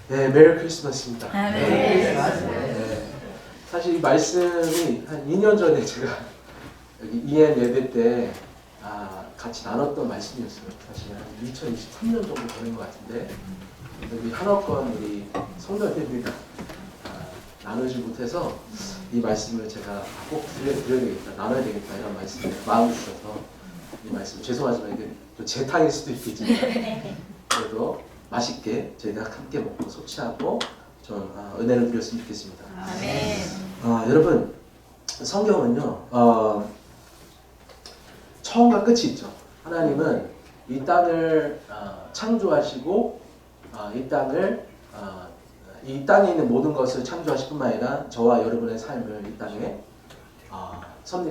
네, 메리 크리스마스입니다. 네. 네. 사실 이 말씀이 한 2년 전에 제가 여기 EM 예배 때 같이 나눴던 말씀이었어요. 사실 한 2023년 정도 되는 것 같은데 여기 한옥권 우리 성도님들과 나누지 못해서 이 말씀을 제가 꼭 드려야 되겠다, 나눠야 되겠다 이런 말씀을 마음 주셔서 이 말씀 죄송하지만 이게 또 제 탕일 수도 있겠지만 그래도 맛있게 저희가 함께 먹고 소취하고 좀 은혜를 드렸으면 좋겠습니다. 아멘. 여러분 성경은요 처음과 끝이 있죠. 하나님은 이 땅을 창조하시고 이 땅에 있는 모든 것을 창조하실 뿐만 아니라 저와 여러분의 삶을 이 땅에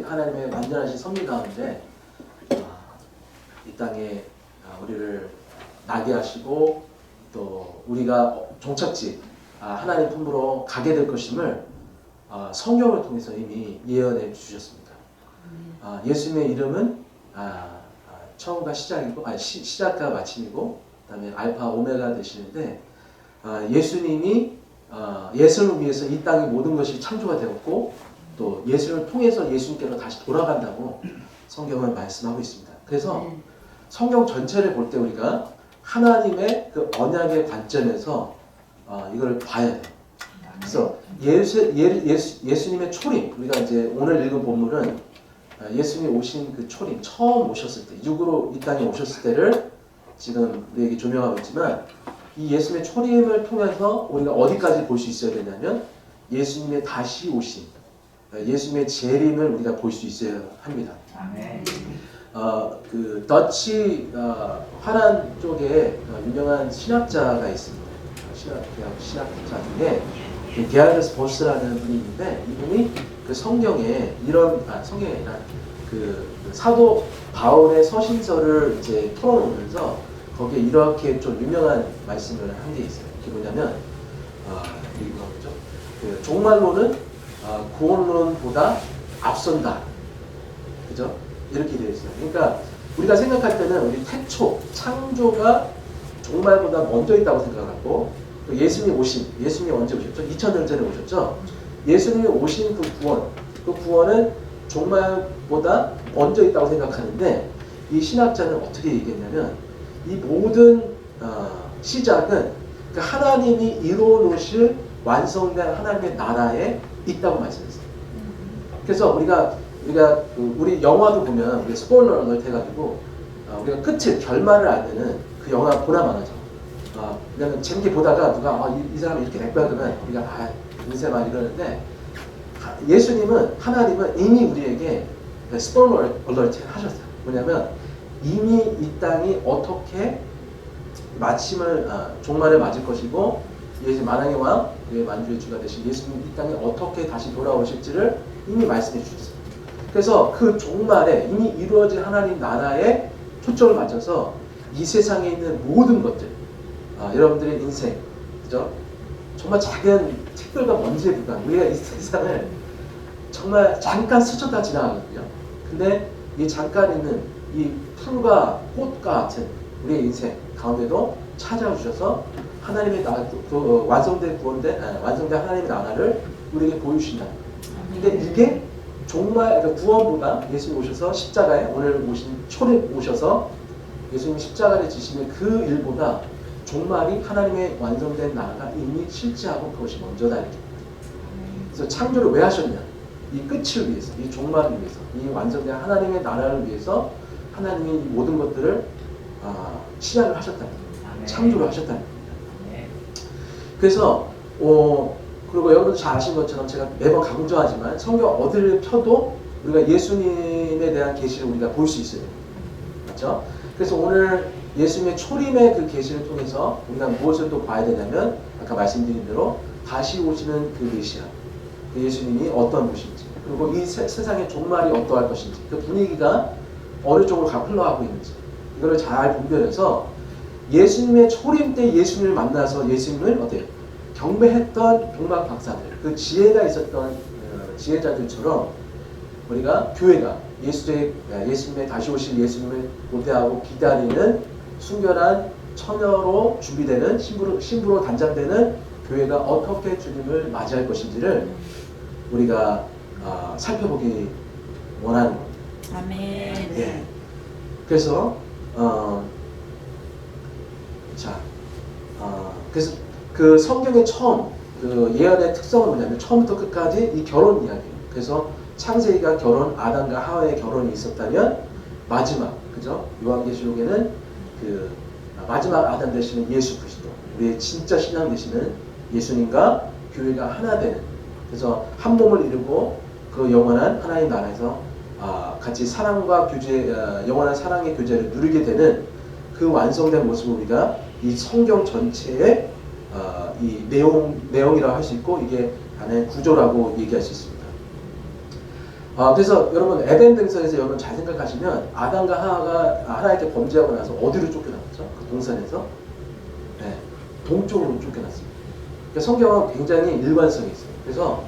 하나님의 완전하신 섭리 가운데 이 땅에 우리를 나게 하시고 또 우리가 종착지 하나님 품으로 가게 될 것임을 성경을 통해서 이미 예언해 주셨습니다. 예수님의 이름은 처음과 시작이고 시작과 마침이고 그다음에 알파 오메가 되시는데 예수님이 예수님을 위해서 이 땅의 모든 것이 창조가 되었고 또 예수님을 통해서 예수님께로 다시 돌아간다고 성경은 말씀하고 있습니다. 그래서 성경 전체를 볼 때 우리가 하나님의 그 언약의 관점에서 이걸 봐야 돼요. 그래서 예수님의 초림, 우리가 이제 오늘 읽은 본문은 예수님이 오신 그 초림, 처음 오셨을 때, 육으로 이 땅에 오셨을 때를 지금 우리에게 조명하고 있지만 이 예수님의 초림을 통해서 우리가 어디까지 볼 수 있어야 되냐면 예수님의 다시 오심, 예수님의 재림을 우리가 볼 수 있어야 합니다. 아멘. 그 더치 화란 쪽에 유명한 신학자가 있습니다. 신학자 중에 게하르스 보스라는 분이 있는데 이분이 그 성경에 성경이 아니라 그 사도 바울의 서신서를 이제 풀어놓으면서 거기에 이렇게 좀 유명한 말씀을 한 게 있어요. 그게 뭐냐면 이거죠. 그 종말론은 구원론보다 앞선다. 그죠? 이렇게 되어 있어요. 그러니까 우리가 생각할 때는 우리 태초, 창조가 종말보다 먼저 있다고 생각하고 또 예수님이 언제 오셨죠? 2000년 전에 오셨죠? 예수님이 오신 그 구원은 종말보다 먼저 있다고 생각하는데 이 신학자는 어떻게 얘기했냐면 이 모든 시작은 그 하나님이 이루어 놓으실 완성된 하나님의 나라에 있다고 말씀했어요. 그래서 우리 영화도 보면 우리 스포일러 얼럿 해가지고 우리가 끝을 결말을 알면은 그 영화 보나 마나죠. 왜냐면 재밌게 보다가 누가 이 사람이 이렇게 됐구나 그러면 우리가 인생 막 이러는데 하나님은 이미 우리에게 스포일러 얼럿 하셨어요. 뭐냐면 이미 이 땅이 어떻게 종말을 맞을 것이고 만왕의 왕, 만주의 주가 되신 예수님 이 땅에 어떻게 다시 돌아오실지를 이미 말씀해 주셨어요. 그래서 그 종말에 이미 이루어진 하나님 나라에 초점을 맞춰서 이 세상에 있는 모든 것들, 여러분들의 인생, 그죠? 정말 작은 책들과 먼지에 불과한 우리가 이 세상을 정말 잠깐 스쳐다 지나가거든요. 근데 이 잠깐 있는 이 풀과 꽃과 같은 우리의 인생 가운데도 찾아와 주셔서 하나님의 완성된 하나님의 나라를 우리에게 보여주신다. 근데 이게 구원보다 예수님 오셔서 십자가에 오늘 초림 오셔서 예수님 십자가를 지시는 그 일보다 종말이 하나님의 완성된 나라가 이미 실제하고 그것이 먼저다 이렇게. 그래서 창조를 왜 하셨냐? 이 끝을 위해서, 이 종말을 위해서, 이 완성된 하나님의 나라를 위해서 하나님이 이 모든 것들을 시작을 하셨다는 거예요. 창조를 하셨다는 거예요. 그래서 그리고 여러분도 잘 아신 것처럼 제가 매번 강조하지만 성경 어디를 펴도 우리가 예수님에 대한 계시를 우리가 볼 수 있어요. 그렇죠? 그래서 오늘 예수님의 초림의 그 계시를 통해서 우리가 무엇을 또 봐야 되냐면 아까 말씀드린 대로 다시 오시는 그 메시아, 그 예수님이 어떤 분이신지 그리고 이 세상의 종말이 어떠할 것인지 그 분위기가 어느 쪽으로 흘러가고 있는지 이거를 잘 분별해서 예수님의 초림 때 예수님을 만나서 예수님을 경배했던 백막 박사들, 그 지혜가 있었던 지혜자들처럼 우리가 교회가 예수님의 다시 오실 예수님을 고대하고 기다리는 순결한 처녀로 준비되는 신부로 단장되는 교회가 어떻게 주님을 맞이할 것인지를 우리가 살펴보기 원하는 겁니다. 아멘. 예. 그래서 그래서 그 성경의 처음 그 예언의 특성은 뭐냐면 처음부터 끝까지 이 결혼 이야기예요. 그래서 창세기가 결혼, 아담과 하와의 결혼이 있었다면 마지막, 그죠? 요한계시록에는 그 마지막 아담 되시는 예수 그리스도, 우리의 진짜 신앙 되시는 예수님과 교회가 하나 되는, 그래서 한 몸을 이루고 그 영원한 하나님 나라에서 같이 사랑과 교제, 영원한 사랑의 교제를 누리게 되는 그 완성된 모습을 우리가 이 성경 전체의 이 내용이라고 할 수 있고, 이게 안에 구조라고 얘기할 수 있습니다. 그래서 여러분 에덴 동산에서 여러분 잘 생각하시면 아담과 하와가 하나님께 범죄하고 나서 어디로 쫓겨났죠? 그 동산에서 네, 동쪽으로 쫓겨났습니다. 그러니까 성경은 굉장히 일관성이 있어요. 그래서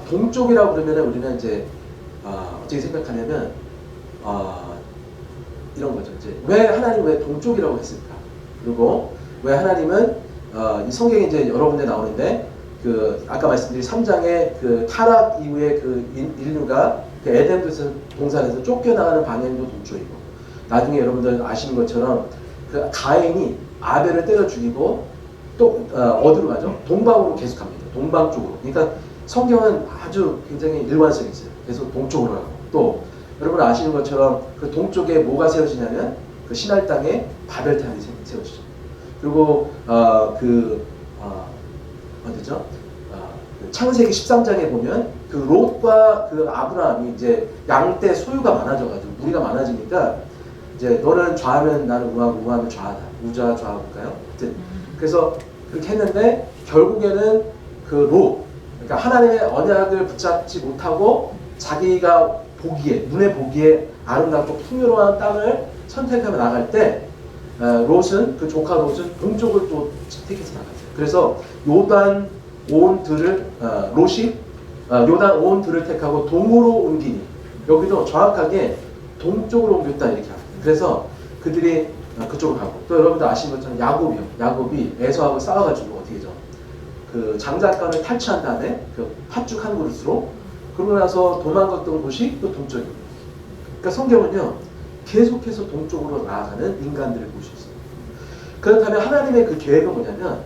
동쪽이라고 그러면 우리는 이제 어떻게 생각하냐면 이런 거죠. 이제 왜 하나님 왜 동쪽이라고 했을까? 그리고 왜 하나님은 이 성경에 이제 여러 군데 나오는데 그 아까 말씀드린 3장의 그 타락 이후에 그 인류가 그 에덴 동산에서 쫓겨나가는 방향도 동쪽이고, 나중에 여러분들 아시는 것처럼 그 가인이 아벨을 때려 죽이고 또 어디로 가죠? 동방으로 계속 갑니다. 동방 쪽으로. 그러니까 성경은 아주 굉장히 일관성이 있어요. 계속 동쪽으로 가고, 또 여러분 아시는 것처럼 그 동쪽에 뭐가 세워지냐면 그 신할 땅에 바벨탑이 세워지죠. 그리고 어디죠? 그 창세기 13장에 보면 그 롯과 그 아브라함이 이제 양떼 소유가 많아져가지고 무리가 많아지니까 이제 너는 좌하면 나는 우하고 우하면 좌하다. 우좌 좌하볼까요? 하여튼 그래서 그렇게 했는데 결국에는 그 롯, 그러니까 하나님의 언약을 붙잡지 못하고 자기가 보기에, 눈에 보기에 아름답고 풍요로운 땅을 선택하며 나갈 때 롯은, 그 조카 롯은 동쪽을 또 택해서 나갔어요. 그래서 요단 온 들을 롯이 요단 온 들을 택하고 동으로 옮기니, 여기도 정확하게 동쪽으로 옮겼다 이렇게 합니다. 그래서 그들이 그쪽으로 가고, 또 여러분들 아시는 것처럼 야곱이 에서하고 싸워가지고 어떻게 죠? 그 장작간을 탈취한 다음에 그 팥죽 한 그릇으로, 그러고 나서 도망갔던 곳이 또 동쪽입니다. 그러니까 성경은요 계속해서 동쪽으로 나아가는 인간들을 볼 수 있어요. 그렇다면 하나님의 그 계획은 뭐냐면,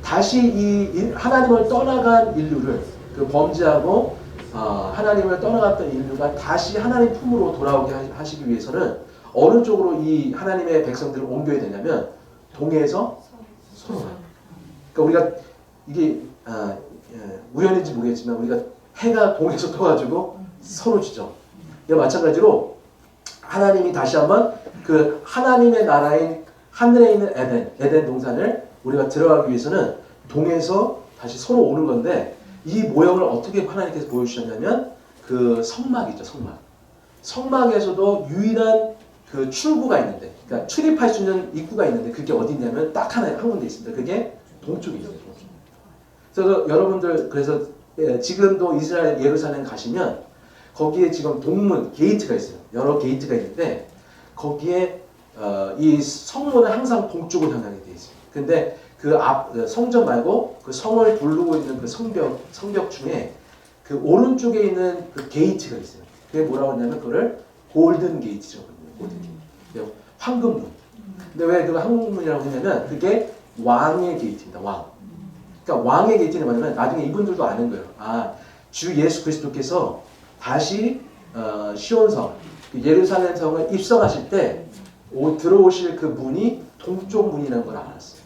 다시 이 하나님을 떠나간 인류를, 그 범죄하고 하나님을 떠나갔던 인류가 다시 하나님 품으로 돌아오게 하시기 위해서는 어느 쪽으로 이 하나님의 백성들을 옮겨야 되냐면 동에서 서로. 그러니까 우리가 이게 우연인지 모르겠지만 우리가 해가 동에서 떠가지고 서로 지죠. 마찬가지로 하나님이 다시 한번 그 하나님의 나라인 하늘에 있는 에덴 동산을 우리가 들어가기 위해서는 동에서 다시 서로 오는 건데, 이 모형을 어떻게 하나님께서 보여주셨냐면 그 성막이죠. 성막에서도 유일한 그 출구가 있는데, 그러니까 출입할 수 있는 입구가 있는데, 그게 어디 있냐면 딱 한 군데 있습니다. 그게 동쪽에 있어요. 그래서 여러분들, 그래서 지금도 이스라엘 예루살렘 가시면 거기에 지금 동문 게이트가 있어요. 여러 게이트가 있는데 거기에 이 성문은 항상 동쪽을 향하게 되어 있어요. 근데 그 성전 말고 그 성을 두르고 있는 그 성벽 중에 그 오른쪽에 있는 그 게이트가 있어요. 그게 뭐라고 하냐면 그거를 골든 게이트죠. 골든 게이트. 황금문. 근데 왜 그 황금문이라고 하냐면 그게 왕의 게이트입니다. 왕. 그러니까 왕의 게이트는 뭐냐면 나중에 이분들도 아는 거예요. 주 예수 그리스도께서 다시 시온성, 예루살렘 성을 입성하실 때 들어오실 그 문이 동쪽 문이라는 걸 알았어요.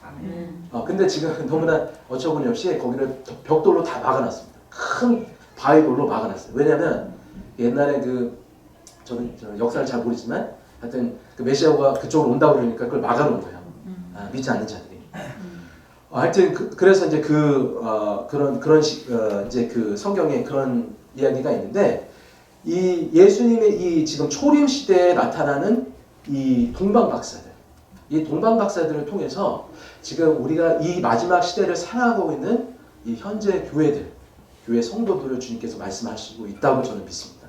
근데 지금 너무나 어처구니없이 거기를 벽돌로 다 막아놨습니다. 큰 바위돌로 막아놨어요. 왜냐하면 옛날에 저는 역사를 잘 모르지만 하여튼 그 메시아가 그쪽으로 온다고 그러니까 그걸 막아놓은 거예요. 믿지 않는 자들이. 하여튼 그래서 이제 이제 그 성경에 그런 이야기가 있는데, 이 예수님의 이 지금 초림 시대에 나타나는 이 동방 박사들, 이 동방 박사들을 통해서 지금 우리가 이 마지막 시대를 살아가고 있는 이 현재 교회 성도들을 주님께서 말씀하시고 있다고 저는 믿습니다.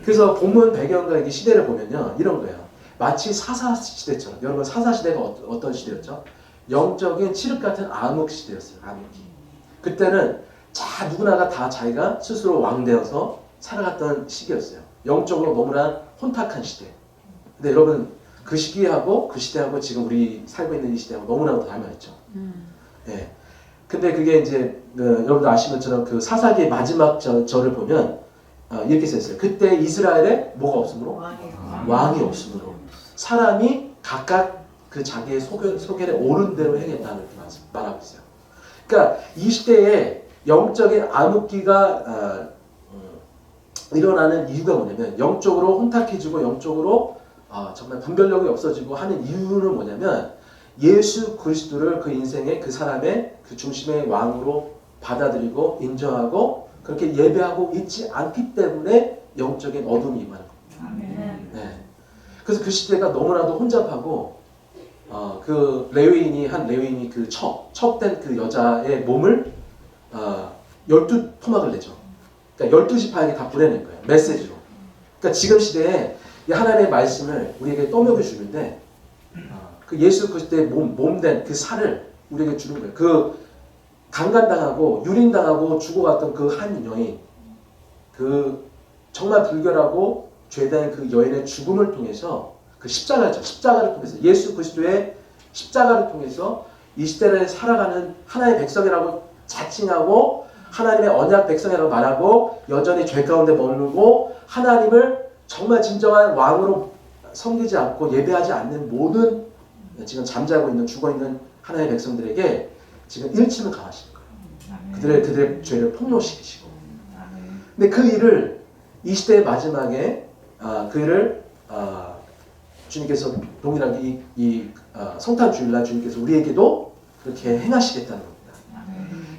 그래서 본문 배경과 이 시대를 보면요 이런 거예요. 마치 사사시대처럼. 여러분 사사시대가 어떤 시대였죠? 영적인 칠흑 같은 암흑 시대였어요. 암흑기. 그때는 누구나가 다 자기가 스스로 왕되어서 살아갔던 시기였어요. 영적으로 너무나 혼탁한 시대. 근데 여러분 그 시기하고 그 시대하고 지금 우리 살고 있는 이 시대하고 너무나도 닮아있죠. 예. 근데 그게 이제 여러분들 아시는 것처럼 그 사사기의 마지막 절을 보면 이렇게 써있어요. 그때 이스라엘에 뭐가 없으므로? 왕이 없으므로 사람이 각각 그 자기의 소견에 옳은 대로 행했다는 이렇게 말하고 있어요. 그러니까 이 시대에 영적인 암흑기가 일어나는 이유가 뭐냐면 영적으로 혼탁해지고 영적으로 정말 분별력이 없어지고 하는 이유는 뭐냐면 예수 그리스도를 그 인생의 그 사람의 그 중심의 왕으로 받아들이고 인정하고 그렇게 예배하고 있지 않기 때문에 영적인 어둠이 임하는 겁니다. 네. 그래서 그 시대가 너무나도 혼잡하고 그 한 레위인이 그 첩된 그 여자의 몸을 12토막을 내죠. 그러니까 12지파에게 다 보내는 거예요. 메시지로. 그러니까 지금 시대에 이 하나님의 말씀을 우리에게 떠먹여 주는데 그 예수 그리스도의 몸된 그 살을 우리에게 주는 거예요. 그 강간당하고 유린당하고 죽어갔던 그 한 여인, 그 정말 불결하고 죄된 그 여인의 죽음을 통해서 그 십자가를 통해서 예수 그리스도의 십자가를 통해서 이 시대를 살아가는 하나님의 백성이라고 자칭하고 하나님의 언약 백성이라고 말하고 여전히 죄 가운데 머물고 하나님을 정말 진정한 왕으로 섬기지 않고 예배하지 않는 모든 지금 잠자고 있는 죽어있는 하나님의 백성들에게 지금 일침을 가하시는 거예요. 그들의 죄를 폭로시키시고. 근데 그 일을 이 시대의 마지막에 그 일을 주님께서 동일하게 이 성탄 주일날 주님께서 우리에게도 그렇게 행하시겠다는 겁니다.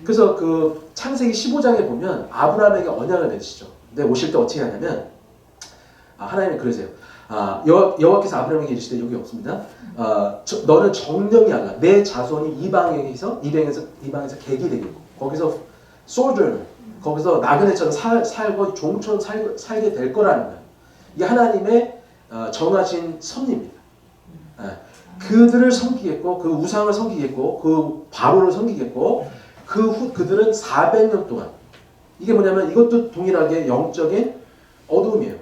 그래서 그 창세기 15장에 보면 아브라함에게 언약을 맺으시죠. 근데 오실 때 어떻게 하냐면 하나님이 그러세요. 여호와께서 아브라함에게 이르시되 여기 없습니다. 너는 정령이 하라. 내 자손이 이방에서 객이 되겠고 거기서 sojourner, 거기서 나그네처럼 살고 종처럼 살게 될 거라는 거예요. 이게 하나님의 정하신 섭리입니다. 그들을 섬기겠고 그 우상을 섬기겠고 그 바로를 섬기겠고 그들은 400년 동안 이게 뭐냐면 이것도 동일하게 영적인 어두움이에요.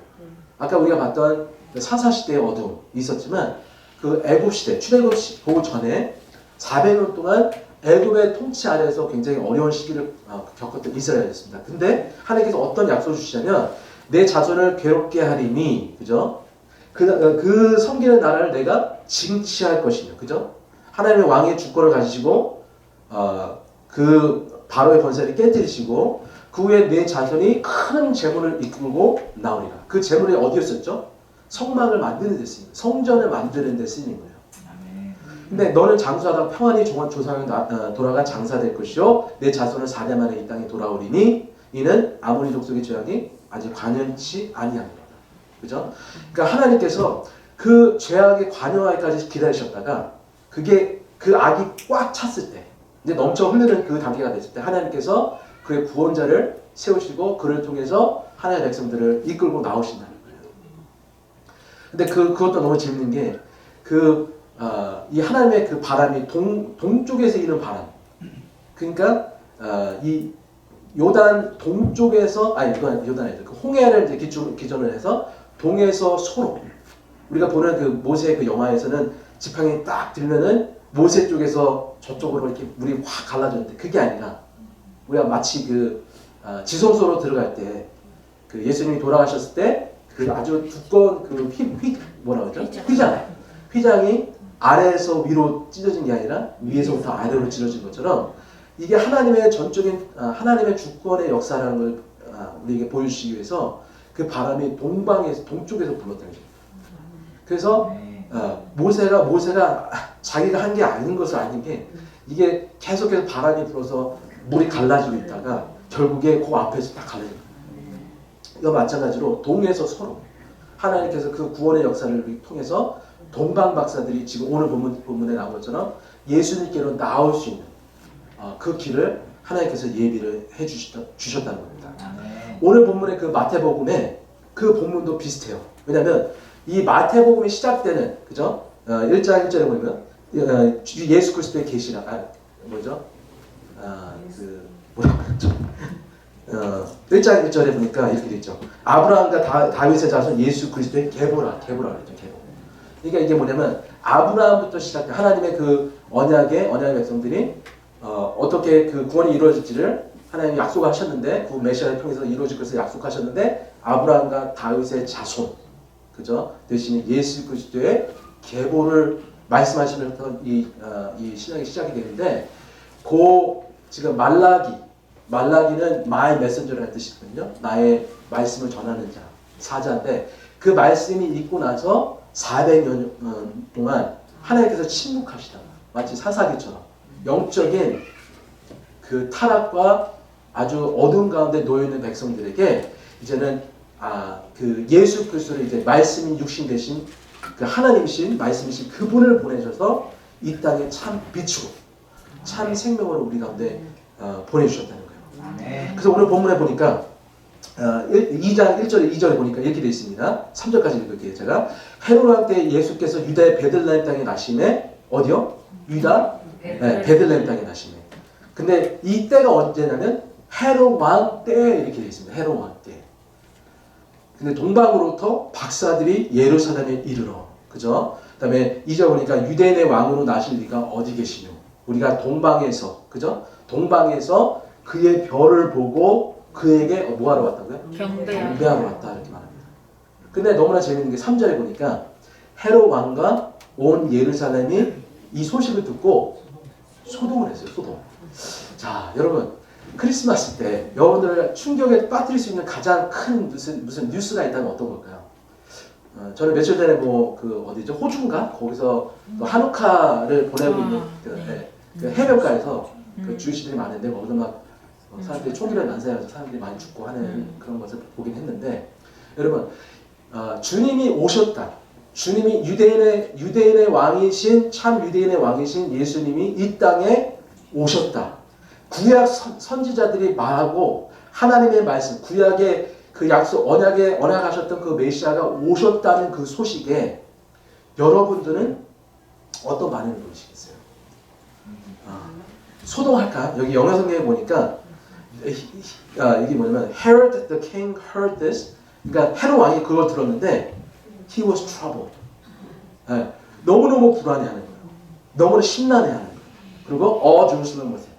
아까 우리가 봤던 사사시대의 어두움이 있었지만 그 애굽시대, 출애굽 그 전에 400년 동안 애굽의 통치 아래에서 굉장히 어려운 시기를 겪었던 이스라엘이었습니다. 근데 하나님께서 어떤 약속을 주시냐면 내 자손을 괴롭게 하리니, 그죠? 그 섬기는 나라를 내가 징치할 것이며, 그죠? 하나님의 왕의 주권을 가지시고 그 바로의 권세를 깨뜨리시고 그 후에 내 자손이 큰 재물을 이끌고 나오리라. 그 재물이 어디였었죠? 성막을 만드는 데 쓰인 거예요. 성전을 만드는 데 쓰이는 거예요. 근데 너는 장수하다가 평안히 조상을 돌아가 장사될 것이요 내 자손은 4대 만에 이 땅에 돌아오리니 이는 아모리 족속의 죄악이 아직 관연치 아니하니라. 그죠? 그러니까 하나님께서 그 죄악에 관여하기까지 기다리셨다가 그게 그 악이 꽉 찼을 때 이제 넘쳐 흐르는 그 단계가 됐을 때 하나님께서 그의 구원자를 세우시고 그를 통해서 하나님의 백성들을 이끌고 나오신다는 거예요. 근데 그것도 너무 재밌는 게 이 하나님의 그 바람이 동쪽에서 이는 바람. 그러니까 이 요단 동쪽에서 요단 아니다. 그 홍해를 이제 기준을 해서 동에서 소로. 우리가 보는 그 모세 그 영화에서는 지팡이 딱 들면은 모세 쪽에서 저쪽으로 이렇게 물이 확 갈라졌는데 그게 아니라 우리가 마치 그 지성소로 들어갈 때 그 예수님이 돌아가셨을 때 그 아주 두꺼운 그 뭐라 그러죠? 휘장이 아래에서 위로 찢어진 게 아니라 위에서부터 아래로 찢어진 것처럼 이게 하나님의 전적인 하나님의 주권의 역사라는 걸 우리에게 보여주시기 위해서 그 바람이 동쪽에서 불었다는 거죠. 그래서 모세가 자기가 한 게 아닌 것을 아는 게 이게 계속해서 바람이 불어서 물이 갈라지고 있다가 결국에 그 앞에서 딱 갈라진 거예요. 이거 마찬가지로 동에서 서로 하나님께서 그 구원의 역사를 통해서 동방 박사들이 지금 오늘 본문에 나온 것처럼 예수님께로 나올 수 있는 그 길을 하나님께서 예비를 주셨다는 겁니다. 오늘 본문의 그 마태복음에 그 본문도 비슷해요. 왜냐하면 이 마태복음이 시작되는 그죠? 1장 1절에 보면 예수 그리스도의 계시라 뭐죠? 뭐라고 그랬죠? 1장 1절에 보니까 이렇게 돼 있죠. 아브라함과 다윗의 자손 예수 그리스도의 계보라 그랬죠. 계보. 그러니까 이게 뭐냐면 아브라함부터 시작된 하나님의 그 언약의 백성들이 어떻게 그 구원이 이루어질지를 하나님이 약속하셨는데 그 메시아를 통해서 이루어질 것을 약속하셨는데 아브라함과 다윗의 자손 그죠? 대신에 예수 그리스도의 계보를 말씀하시면서 이 신약이 시작이 되는데 지금 말라기는 my messenger라는 뜻이거든요. 나의 말씀을 전하는 자, 사자인데 그 말씀이 있고 나서 400년 동안 하나님께서 침묵하시다가 마치 사사기처럼 영적인 그 타락과 아주 어두운 가운데 놓여있는 백성들에게 이제는 그 예수 그리스도를 이제 말씀인 육신 대신 그 하나님이신 말씀이신 그분을 보내셔서 이 땅에 참 빛으로 참 생명으로 우리 가운데 보내주셨다는 거예요. 그래서 오늘 본문에 보니까 2장 1절에 보니까 이렇게 되어 있습니다. 3절까지 읽을게요. 제가 헤롯 왕 때 예수께서 유다의 베들레헴 땅에 나심에 어디요? 유다? 네, 베들레헴 땅에 나심에. 근데 이 때가 언제냐면 헤롯 왕 때 이렇게 되어 있습니다. 헤롯 왕 때. 근데 동방으로부터 박사들이 예루살렘에 이르러 그죠? 그 다음에 2절 보니까 유대인의 왕으로 나실 리가 어디 계시뇨? 우리가 동방에서 그죠? 동방에서 그의 별을 보고 그에게 뭐하러 왔다고요? 경배하러 왔다 이렇게 말합니다. 근데 너무나 재밌는 게 3절에 보니까 헤롯 왕과 온 예루살렘이 이 소식을 듣고 소동을 했어요. 소동. 자, 여러분 크리스마스 때 여러분들을 충격에 빠뜨릴 수 있는 가장 큰 무슨 뉴스가 있다면 어떤 걸까요? 저는 며칠 전에 어디죠? 호주인가? 거기서 또 한우카를 보내고 있는 그 해변가에서 그 주유시들이 많은데 거기서 막 사람들이 총기를 난사해서 사람들이 많이 죽고 하는 그런 것을 보긴 했는데 여러분 주님이 오셨다. 주님이 유대인의 왕이신 참 유대인의 왕이신 예수님이 이 땅에 오셨다. 구약 선지자들이 말하고 하나님의 말씀 구약의 그 약속 언약하셨던 그 메시아가 오셨다는 그 소식에 여러분들은 어떤 반응을 보이시겠어요? 소동할까? 여기 영어 성경에 보니까 이게 뭐냐면 Herod the king heard this. 그러니까 헤롯 왕이 그걸 들었는데 he was troubled. 네, 너무너무 불안해하는 거예요. 너무나 심란해하는 거예요. 그리고 Jerusalem was it.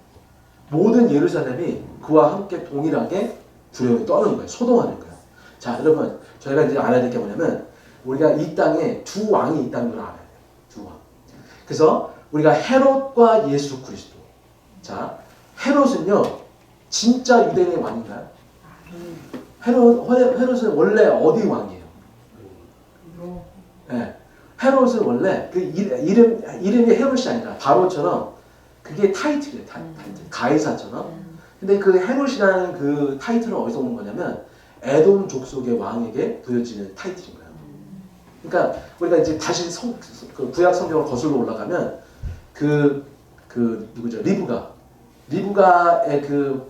모든 예루살렘이 그와 함께 동일하게 두려움이 떠는 거예요. 소동하는 거예요. 자, 여러분 저희가 이제 알아야 될 게 뭐냐면 우리가 이 땅에 두 왕이 있다는 걸 알아야 돼요. 두 왕. 그래서 우리가 헤롯과 예수 그리스도. 자, 헤롯은요 진짜 유대인의 왕인가요? 헤롯은 원래 어디 왕이에요? 네. 헤롯은 원래 그 이름이 헤롯이 아니라 바로처럼 그게 타이틀이에요. 타이틀. 가이사처럼. 근데 그 헤롯이라는 그 타이틀은 어디서 오는 거냐면 에돔 족속의 왕에게 부여지는 타이틀인 거예요. 그러니까 우리가 이제 다시 그 구약 성경을 거슬러 올라가면 누구죠? 리브가의 그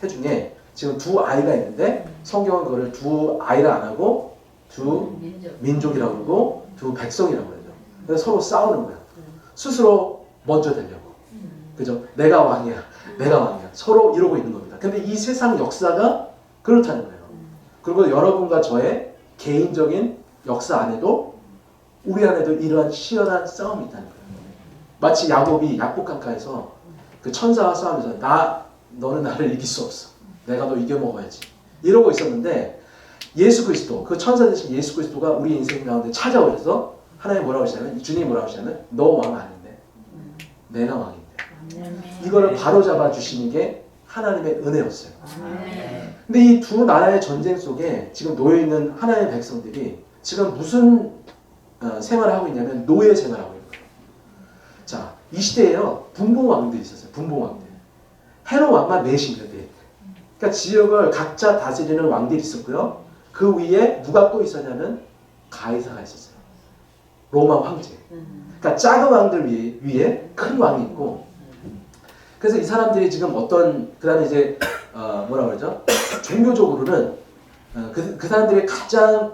태중에 지금 두 아이가 있는데 성경은 그거를 두 아이라 안 하고 두 민족이라고 그러고 두 백성이라고 그러죠. 그래서 서로 싸우는 거예요. 스스로 먼저 되려고. 그죠? 내가 왕이야. 서로 이러고 있는 겁니다. 근데 이 세상 역사가 그렇다는 거예요. 그리고 여러분과 저의 개인적인 역사 안에도 우리 안에도 이러한 치열한 싸움이 있다는 거예요. 마치 야곱이 약복강가에서 그 천사와 싸우면서 너는 나를 이길 수 없어. 내가 너 이겨먹어야지. 이러고 있었는데 예수 그리스도, 그 천사 대신 예수 그리스도가 우리 인생 가운데 찾아오셔서 하나님 뭐라고 하시냐면 주님이 뭐라고 하시냐면 너 왕 아닌데 내가 왕인데. 이거를 바로잡아 주시는 게 하나님의 은혜였어요. 근데 이 두 나라의 전쟁 속에 지금 놓여있는 하나님의 백성들이 지금 무슨 생활을 하고 있냐면 노예 생활을 하고 있는 거예요. 자, 이 시대에요 분봉왕들이 있었어요. 분봉왕들. 헤롯 왕만 4입니다. 그러니까 지역을 각자 다스리는 왕들이 있었고요. 그 위에 누가 또 있었냐면 가이사가 있었어요. 로마 황제. 그러니까 작은 왕들 위에 큰 왕이 있고. 그래서 이 사람들이 지금 그 다음에 이제 뭐라 그러죠? 종교적으로는 그 사람들이 가장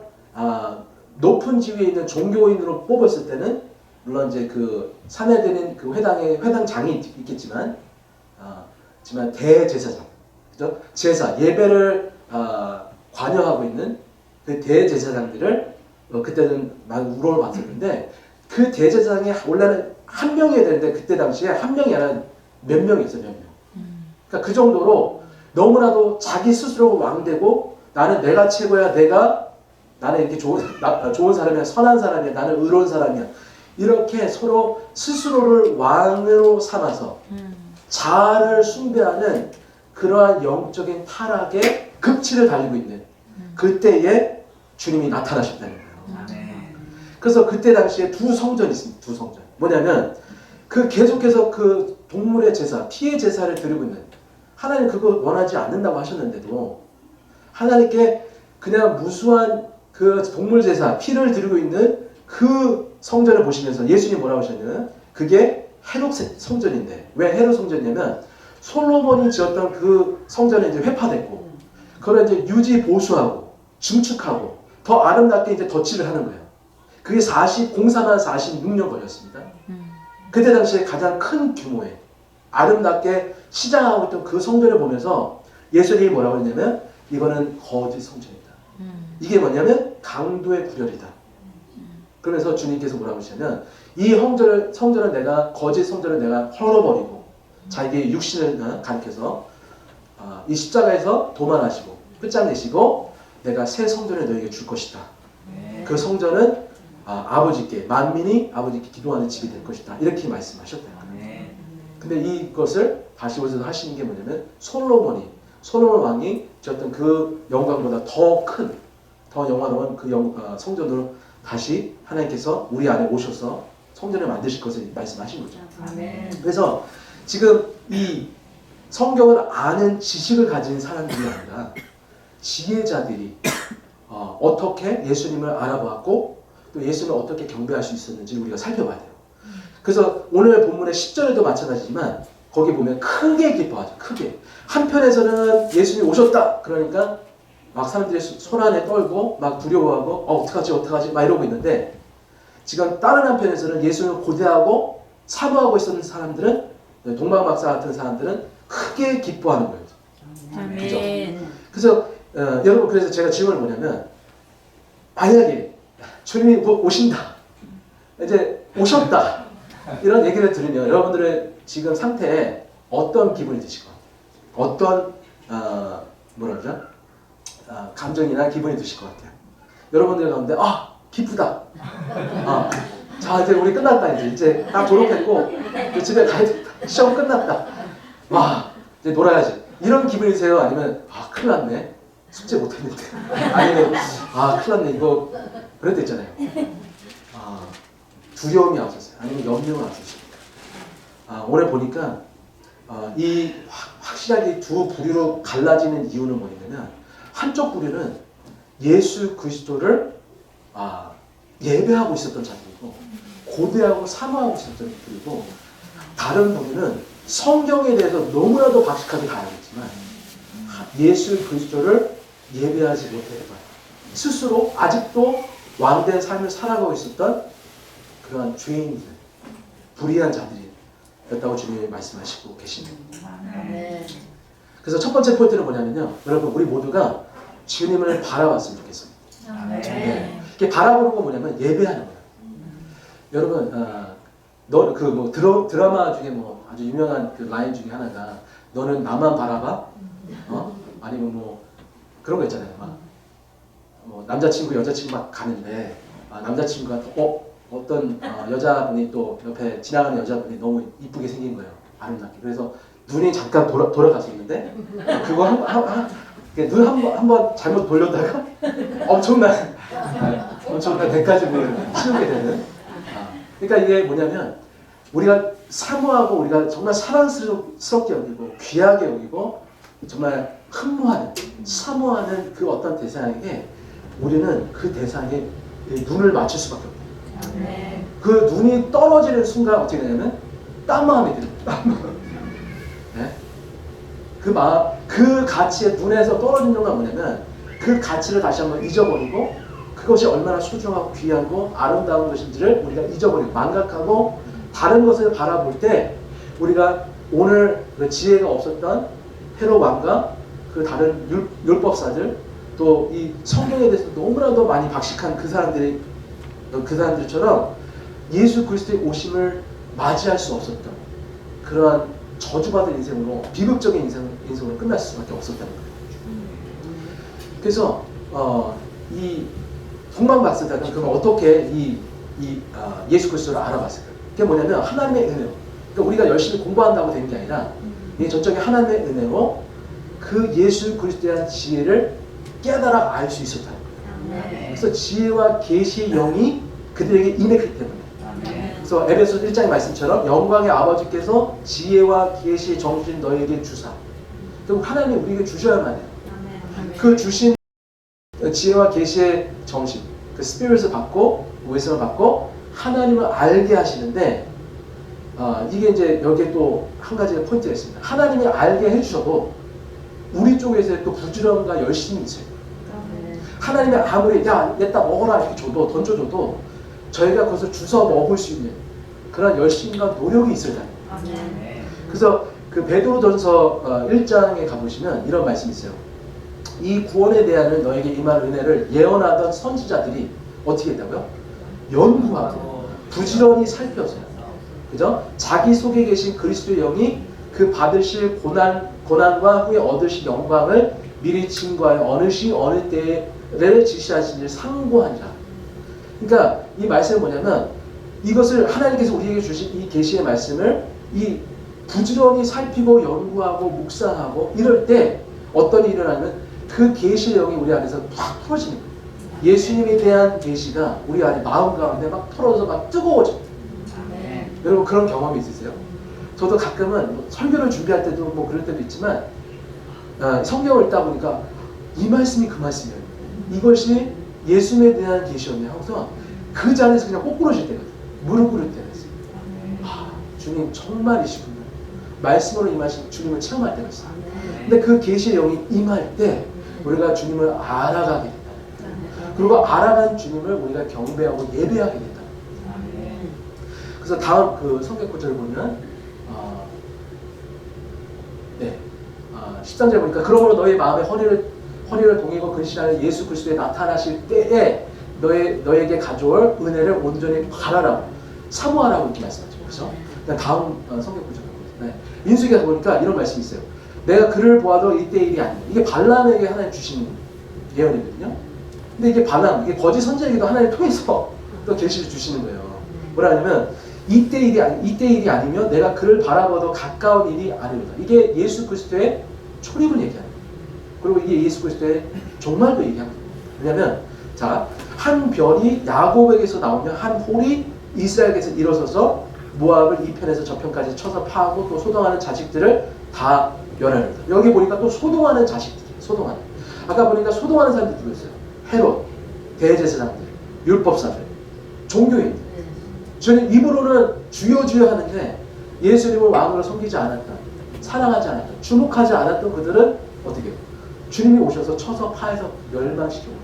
높은 지위에 있는 종교인으로 뽑았을 때는 물론 이제 그 사내되는 그 회당에 회당장이 있겠지만, 하지만 대제사장, 그죠? 제사 예배를 관여하고 있는 그 대제사장들을 그때는 많이 우러러 봤었는데, 그 대제사장이 원래는 한 명이어야 되는데 그때 당시에 한 명이 아니라 몇 명이 있어요, 몇 명. 그러니까 그 정도로 너무나도 자기 스스로 왕되고, 나는 내가 최고야, 나는 이렇게 좋은 사람이야, 선한 사람이야, 나는 의로운 사람이야, 이렇게 서로 스스로를 왕으로 삼아서 자아를 숭배하는 그러한 영적인 타락의 극치를 달리고 있는 그때에 주님이 나타나셨다는 거예요. 그래서 그때 당시에 두 성전이 있습니다. 두 성전. 뭐냐면 그 계속해서 그 동물의 제사, 피의 제사를 드리고 있는, 하나님 그거 원하지 않는다고 하셨는데도 하나님께 그냥 무수한 그 동물 제사, 피를 드리고 있는 그 성전을 보시면서 예수님이 뭐라고 하셨냐면, 그게 헤롯 성전인데, 왜 헤롯 성전이냐면 솔로몬이 지었던 그 성전이 이제 회파됐고, 그걸 이제 유지 보수하고 증축하고 더 아름답게 이제 덧칠을 하는 거예요. 그게 공사만 46년 걸렸습니다. 그때 당시에 가장 큰 규모의 아름답게 시장하고 있던 그 성전을 보면서 예수님이 뭐라고 했냐면, 이거는 거짓 성전이다. 이게 뭐냐면 강도의 불혈이다. 그러면서 주님께서 뭐라고 하시냐면, 이 성전을 내가, 거짓 성전을 내가 헐어버리고 자기의 육신을 가리켜서 이 십자가에서 도만하시고 끝장내시고 내가 새 성전을 너에게 줄 것이다. 그 성전은 아버지께, 만민이 아버지께 기도하는 집이 될 것이다. 이렇게 말씀하셨대요. 근데 이것을 다시 오셔서 하시는 게 뭐냐면, 솔로몬 왕이 지었던 그 영광보다 더 큰, 더 영화로운 그 성전으로 다시 하나님께서 우리 안에 오셔서 성전을 만드실 것을 말씀하신 거죠. 그래서 지금 이 성경을 아는 지식을 가진 사람들이 아니라 지혜자들이 어떻게 예수님을 알아보았고 또 예수님을 어떻게 경배할 수 있었는지 우리가 살펴봐야 돼요. 그래서 오늘 본문의 10절에도 마찬가지지만 거기 보면 크게 기뻐하죠. 크게. 한편에서는 예수님이 오셨다 그러니까 막 사람들이 손 안에 떨고 막 두려워하고 어떡하지 막 이러고 있는데, 지금 다른 한편에서는 예수님을 고대하고 사모하고 있었던 사람들은, 동방 박사 같은 사람들은 크게 기뻐하는 거예요. 그죠? 그래서 여러분, 그래서 제가 질문을 뭐냐면, 만약에 주님이 오신다, 이제 오셨다, 이런 얘기를 들으면 여러분들의 지금 상태에 어떤 기분이 드실 것 같아요? 어떤 뭐라 그러죠? 감정이나 기분이 드실 것 같아요. 여러분들 가운데 기쁘다. 자, 이제 우리 끝났다. 이제 다 졸업했고 이제 집에 가야 돼. 시험 끝났다. 와, 이제 놀아야지. 이런 기분이세요? 아니면 큰일 났네. 숙제 못했는데. 아니면 큰일 났네. 이거 그럴 때 있잖아요. 두려움이 앞섰어요. 아니면 염려가 앞섰습니다. 오늘 보니까 이 확실하게 두 부류로 갈라지는 이유는 뭐냐면, 한쪽 부류는 예수 그리스도를 예배하고 있었던 자들이고 고대하고 사모하고 있었던 부류고, 다른 부류는 성경에 대해서 너무나도 박식하게 다 알겠지만 예수 그리스도를 예배하지 못했던, 스스로 아직도 왕된 삶을 살아가고 있었던 그러한 죄인들, 불의한 자들이었다고 주님이 말씀하시고 계십니다. 그래서 첫 번째 포인트는 뭐냐면요, 여러분, 우리 모두가 주님을 바라봤으면 좋겠습니다. 이게 바라보는 건 뭐냐면 예배하는 거예요. 여러분, 드라마 중에 아주 유명한 그 라인 중에 하나가, 너는 나만 바라봐? 아니면 그런 거 있잖아요. 남자친구, 여자친구 막 가는데 남자친구가 어떤 여자분이 또 옆에 지나가는 여자분이 너무 이쁘게 생긴 거예요. 아름답게. 그래서 눈이 잠깐 돌아갔었는데, 그거 눈 한 번 잘못 돌렸다가 엄청난 대가집을 치우게 되는. 그러니까 이게 뭐냐면, 우리가 사모하고 우리가 정말 사랑스럽게 여기고 귀하게 여기고 정말 흠모하는, 사모하는 그 어떤 대상에게 우리는 그 대상에 눈을 맞출 수밖에 없어요. 그 눈이 떨어지는 순간 어떻게 되냐면 딴마음이 들어요. 네? 그 가치의 눈에서 떨어지는 건 뭐냐면, 그 가치를 다시 한번 잊어버리고 그 그것이 얼마나 소중하고 귀하고 아름다운 것인지를 우리가 잊어버리고 망각하고 다른 것을 바라볼 때 우리가 오늘 그 지혜가 없었던 헤롯 왕과 그 다른 율법사들 또 이 성경에 대해서 너무나도 많이 박식한 그 사람들처럼 예수 그리스도의 오심을 맞이할 수 없었던 그러한 저주받은 인생으로 비극적인 인생으로 끝날 수밖에 없었다는 거예요. 그래서 이 동방박사들은 그럼 어떻게 예수 그리스도를 알아봤을까요? 그게 뭐냐면 하나님의 은혜로. 그러니까 우리가 열심히 공부한다고 된 게 아니라 이 전적인 하나님의 은혜로 그 예수 그리스도에 대한 지혜를 깨달아 알 수 있었다는 거예요. 그래서 지혜와 계시의 영이 그들에게 임했기 때문에. 그래서 에베소서 1장의 말씀처럼 영광의 아버지께서 지혜와 계시의 정신 너에게 주사. 결국 하나님이 우리에게 주셔야만 해요. 그 주신 지혜와 계시의 정신, 그 스피릿을 받고 웨스를 받고 하나님을 알게 하시는데 이게 이제 여기에 또 한 가지 포인트가 있습니다. 하나님이 알게 해주셔도 우리 쪽에서 또 부지런과 열심이 있어요. 하나님이 아무리 야 얘다 먹어라 이렇게 줘도 던져줘도 저희가 그것을 주워 먹을 수 있는 그런 열심과 노력이 있어야 돼요. 그래서 그 베드로전서 1장에 가보시면 이런 말씀이 있어요. 이 구원에 대한 너에게 임할 은혜를 예언하던 선지자들이 어떻게 했다고요? 연구하고 부지런히 살펴서요. 그죠? 자기 속에 계신 그리스도의 영이 그 받으실 고난과 후에 얻으실 영광을 미리 증거하여 어느 시 어느 때를 지시하신 일 상고한 자. 그러니까 이 말씀은 뭐냐면 이것을 하나님께서 우리에게 주신 이 계시의 말씀을 이 부지런히 살피고 연구하고 묵상하고 이럴 때 어떤 일이 일어나면 그 계시의 영이 우리 안에서 팍 풀어지는 거예요. 예수님에 대한 계시가 우리 안에 마음 가운데 막 털어서 막 뜨거워져요. 여러분 그런 경험이 있으세요? 저도 가끔은 뭐 설교를 준비할 때도 뭐 그럴 때도 있지만 성경을 읽다 보니까 이 말씀이 그 말씀이에요. 이것이 예수님에 대한 계시였네 하고서 그 자리에서 그냥 꼬꾸러질 때거든요. 무릎 꿇을 때가 있어요. 주님 정말이시구나. 말씀으로 임하신 주님을 체험할 때가 있어요. 근데 그 계시의 영이 임할 때 우리가 주님을 알아가게 된다. 그리고 알아간 주님을 우리가 경배하고 예배하게 된다. 그래서 다음 그 성경 구절을 보면 13절 보니까 그러므로 너희 마음에 허리를 동이고 근신하는 예수 그리스도에 나타나실 때에 너에게 가져올 은혜를 온전히 바라라고 사모하라고 이렇게 말씀하죠. 그렇죠? 다음 성경 구절 보겠습니다. 민수기에서 보니까 이런 말씀이 있어요. 내가 그를 보아도 이때 일이 아니에요. 이게 발람에게 하나님 주신 예언이거든요. 근데 이게 발람, 이게 거짓 선지자에게도 하나님 통해서 또 계시를 주시는 거예요. 뭐라 하냐면 이때 일이 아니면 내가 그를 바라보도 가까운 일이 아니로다. 이게 예수 그리스도의 초림을 얘기하는 거예요. 그리고 이게 예수 그리스도의 종말도 얘기하는 거예요. 왜냐하면 한 별이 야곱에게서 나오면 한 홀이 이스라엘에게서 일어서서 모압을 이 편에서 저 편까지 쳐서 파하고 또 소동하는 자식들을 다 멸하는 거예요. 여기 보니까 또 소동하는 자식들이에요. 소동하는. 아까 보니까 소동하는 사람들이 누구였어요? 헤롯, 대제사장들, 율법사들, 종교인들. 저는 입으로는 주여 하는데 예수님을 왕으로 섬기지 않았던, 사랑하지 않았던, 주목하지 않았던 그들은 어떻게 해요? 주님이 오셔서 쳐서 파해서 멸망시켜 버려요.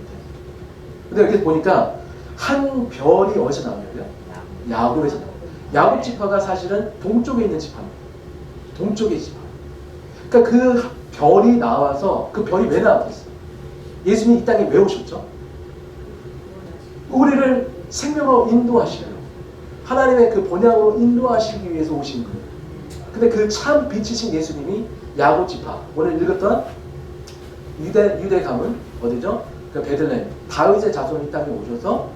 근데 여기 보니까 한 별이 어디서 나오냐고요? 야곱에서 나와요. 야곱 지파가 사실은 동쪽에 있는 지파입니다. 동쪽의 지파. 그러니까 그 별이 나와서 그 별이 왜 나왔겠어요? 예수님이 이 땅에 왜 오셨죠? 우리를 생명으로 인도하시려고. 하나님의 그 본향으로 인도하시기 위해서 오신 거예요. 근데 그 참 빛이신 예수님이 야곱 지파, 오늘 읽었던 유대 가문 어디죠? 그 베들레헴, 다윗의 자손이 이 땅에 오셔서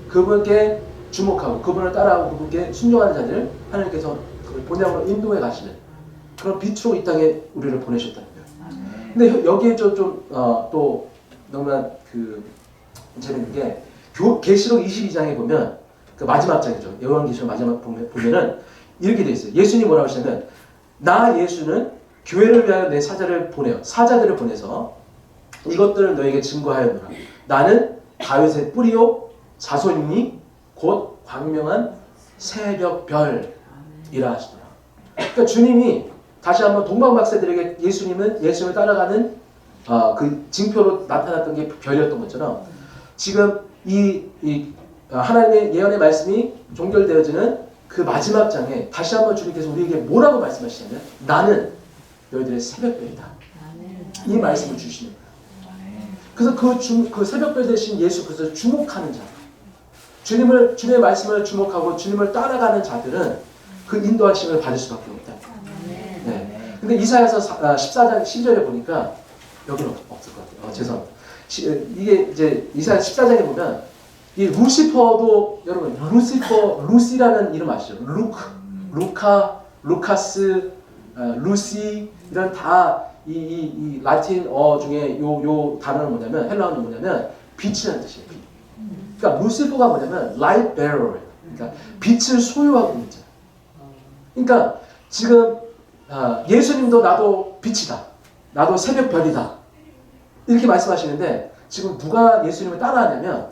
그분께 주목하고 그분을 따라하고 그분께 순종하는 자들 하나님께서 그 본향으로 인도해 가시는 그런 빛으로 이 땅에 우리를 보내셨다는 거예요. 근데 여기에 또 너무나 그 재밌는 게 계시록 22장에 보면 그 마지막 장이죠. 요한계시록 마지막 보면은 이렇게 돼 있어요. 예수님이 뭐라고 하시냐면 나 예수는 교회를 위하여 내 사자들을 보내서 이것들을 너에게 증거하였노라. 나는 다윗의 뿌리요 자손이니 곧 광명한 새벽별이라 하시더라. 그러니까 주님이 다시 한번 동방박사들에게 예수님을 따라가는 그 징표로 나타났던 게 별이었던 것처럼 지금 하나님의 예언의 말씀이 종결되어지는 그 마지막 장에 다시 한번 주님께서 우리에게 뭐라고 말씀하시냐면 나는 너희들의 새벽별이다. 이 말씀을 주시는 거예요. 그래서 그 새벽별 되신 예수 그리스도를 주목하는 자, 주님의 말씀을 주목하고 주님을 따라가는 자들은 그 인도하심을 받을 수밖에 없다. 네. 근데 이사야서 14장 10절에 보니까 여기는 없을 것 같아요. 죄송합니다. 이게 이제 이사야 14장에 보면 이 루시퍼도 여러분 루시라는 이름 아시죠? 루카, 루카스, 루시 이런 다 이 라틴어 중에 요 단어는 뭐냐면 헬라어는 뭐냐면 빛이라는 뜻이에요. 빛. 그러니까 루시퍼가 뭐냐면 light bearer. 그러니까 빛을 소유하고 있는 자. 그러니까 지금 예수님도 나도 빛이다. 나도 새벽별이다. 이렇게 말씀하시는데 지금 누가 예수님을 따라하냐면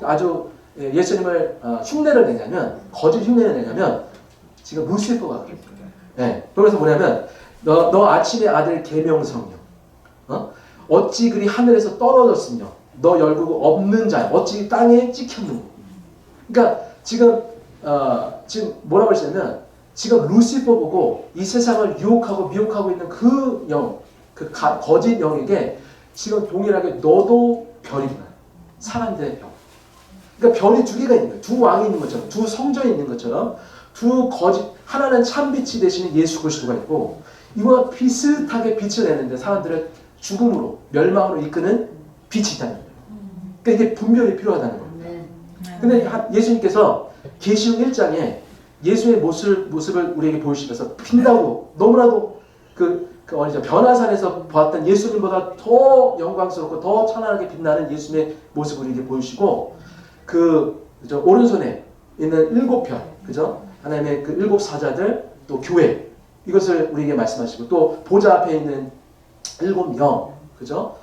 아주 예수님을 흉내를 내냐면 거짓 흉내를 내냐면 지금 루시퍼가 그래요. 네. 그래서 뭐냐면 너 아침의 아들 계명성이요. 어찌 그리 하늘에서 떨어졌으며 너 열국 없는 자 어찌 땅에 찍혔느냐. 그러니까 지금 뭐라고 하시냐면 지금 루시퍼 보고 이 세상을 유혹하고 미혹하고 있는 그 영, 거짓 영에게 지금 동일하게 너도 별이구나. 사람들의 별. 그러니까 별이 두 개가 있는 거예요. 두 왕이 있는 것처럼, 두 성전이 있는 것처럼, 두 거짓, 하나는 참빛이 되시는 예수 그리스도가 있고, 이와 비슷하게 빛을 내는데 사람들을 죽음으로, 멸망으로 이끄는 빛이 있다는 거예요. 그러니까 이게 분별이 필요하다는 겁니다. 근데 예수님께서 계시록 1장에 예수의 모습을 우리에게 보여주시면서 빛나고 너무나도 변화산에서 보았던 예수님보다 더 영광스럽고 더 찬란하게 빛나는 예수님의 모습을 우리에게 보여주시고 오른손에 있는 7별, 그죠? 하나님의 그 7 사자들, 또 교회, 이것을 우리에게 말씀하시고, 또 보좌 앞에 있는 7 영, 그죠?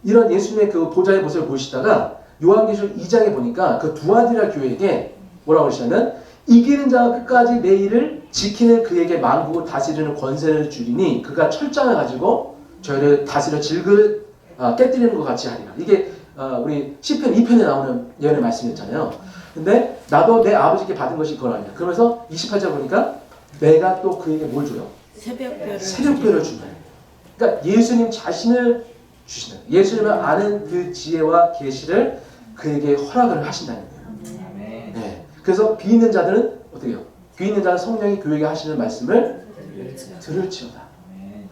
이런 예수님의 그 보좌의 모습을 보시다가 요한계시록 2장에 보니까 그 두아디라 교회에게 뭐라고 하시냐면 이기는 자가 끝까지 내 일을 지키는 그에게 만국을 다스리는 권세를 주리니 그가 철장을 가지고 저희를 다스려 질그를 깨뜨리는 것 같이 하리라. 이게 우리 시편 2편에 나오는 예언의 말씀이었잖아요. 근데 나도 내 아버지께 받은 것이 그거라냐. 그러면서 28절 보니까 내가 또 그에게 뭘 줘요? 새벽별을 준다. 그러니까 예수님 자신을 주시는 거예요. 예수님을 아는 그 지혜와 계시를 그에게 허락을 하신다는 거예요. 네. 그래서 귀 있는 자들은 어떻게 해요? 귀 있는 자는 성령이 교회에게 하시는 말씀을 들을지어다.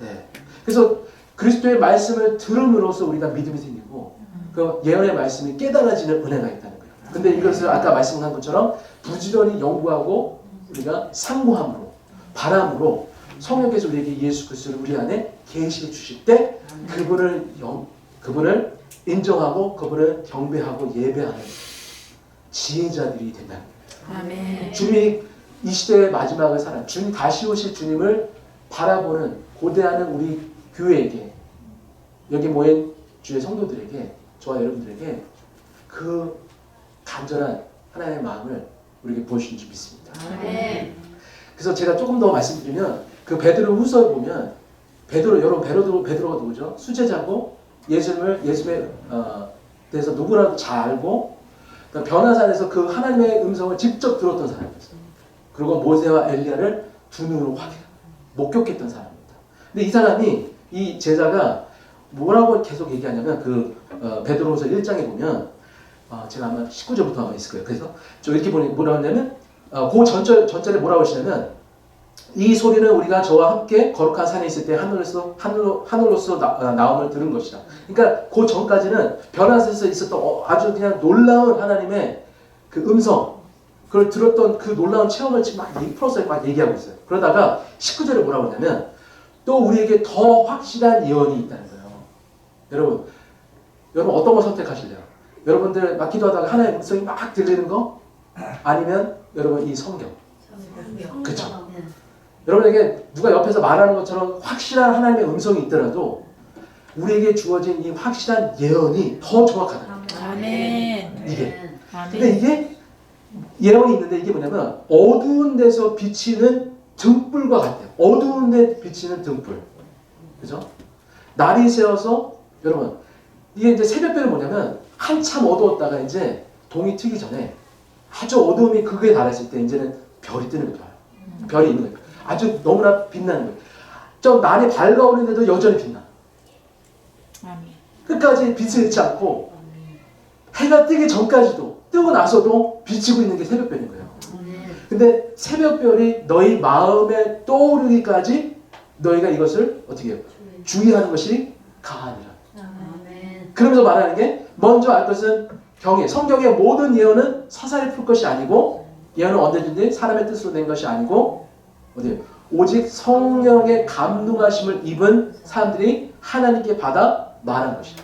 네. 그래서 그리스도의 말씀을 들음으로써 우리가 믿음이 생기고 그 예언의 말씀이 깨달아지는 은혜가 있다는 거예요. 근데 이것을 아까 말씀한 것처럼 부지런히 연구하고 우리가 상고함으로 바람으로 성령께서 우리에게 예수 그리스도를 우리 안에 계시해 주실 때 그분을 인정하고 그분을 경배하고 예배하는 지혜자들이 된다는 거예요. 아멘. 주님이 이 시대의 마지막을 살아 주님 다시 오실 주님을 바라보는 고대하는 우리 교회에게 여기 모인 주의 성도들에게 저와 여러분들에게 그 간절한 하나님의 마음을 우리에게 보여주신 줄 믿습니다. 아멘. 그래서 제가 조금 더 말씀드리면 그 베드로 후서에 보면 베드로가 누구죠? 수제자고 예수님에 대해서 누구라도 잘 알고 변화산에서 그 하나님의 음성을 직접 들었던 사람이었어요. 그리고 모세와 엘리야를 두 눈으로 목격했던 사람입니다. 근데 이 사람이 이 제자가 뭐라고 계속 얘기하냐면 베드로후서 1장에 보면 제가 아마 19절부터 아마 있을 거예요. 그래서 저 이렇게 보니 뭐라고 하냐면 그 전절에 뭐라고 하시냐면 이 소리는 우리가 저와 함께 거룩한 산에 있을 때 하늘로서 나옴을 들은 것이다. 그러니까 그 전까지는 변화산에서 있었던 아주 그냥 놀라운 하나님의 그 음성 그걸 들었던 그 놀라운 체험을 지금 풀어서 막 얘기하고 있어요. 그러다가 19절에 뭐라고 하냐면 또 우리에게 더 확실한 예언이 있다는 거예요. 여러분 어떤 거 선택하실래요? 여러분들 막 기도하다가 하나님의 음성이 막 들리는 거? 아니면 여러분 이 성경? 그렇죠. 여러분에게 누가 옆에서 말하는 것처럼 확실한 하나님의 음성이 있더라도 우리에게 주어진 이 확실한 예언이 더 정확하다. 아멘. 이게. 근데 이게 예언이 있는데 이게 뭐냐면 어두운 데서 비치는 등불과 같아요. 어두운 데 비치는 등불. 그죠? 날이 새어서 여러분 이게 이제 새벽별은 뭐냐면 한참 어두웠다가 이제 동이 트기 전에 아주 어두움이 극에 달했을 때 이제는 별이 뜨는 거예요. 별이 있는 거예요. 아주 너무나 빛나는 거예요. 좀 날이 밝아오는데도 여전히 빛나. 아멘. 끝까지 빛을 잃지 않고 해가 뜨기 전까지도 뜨고 나서도 비치고 있는 게 새벽별인 거예요. 근데 새벽별이 너희 마음에 떠오르기까지 너희가 이것을 어떻게 해요? 주의하는 것이 가하니라. 그러면서 말하는 게 먼저 알 것은 경외. 성경의 모든 예언은 사사를 풀 것이 아니고 예언은 언제든지 사람의 뜻으로 낸 것이 아니고 어디요? 오직 성령의 감동하심을 입은 사람들이 하나님께 받아 말한 것이다.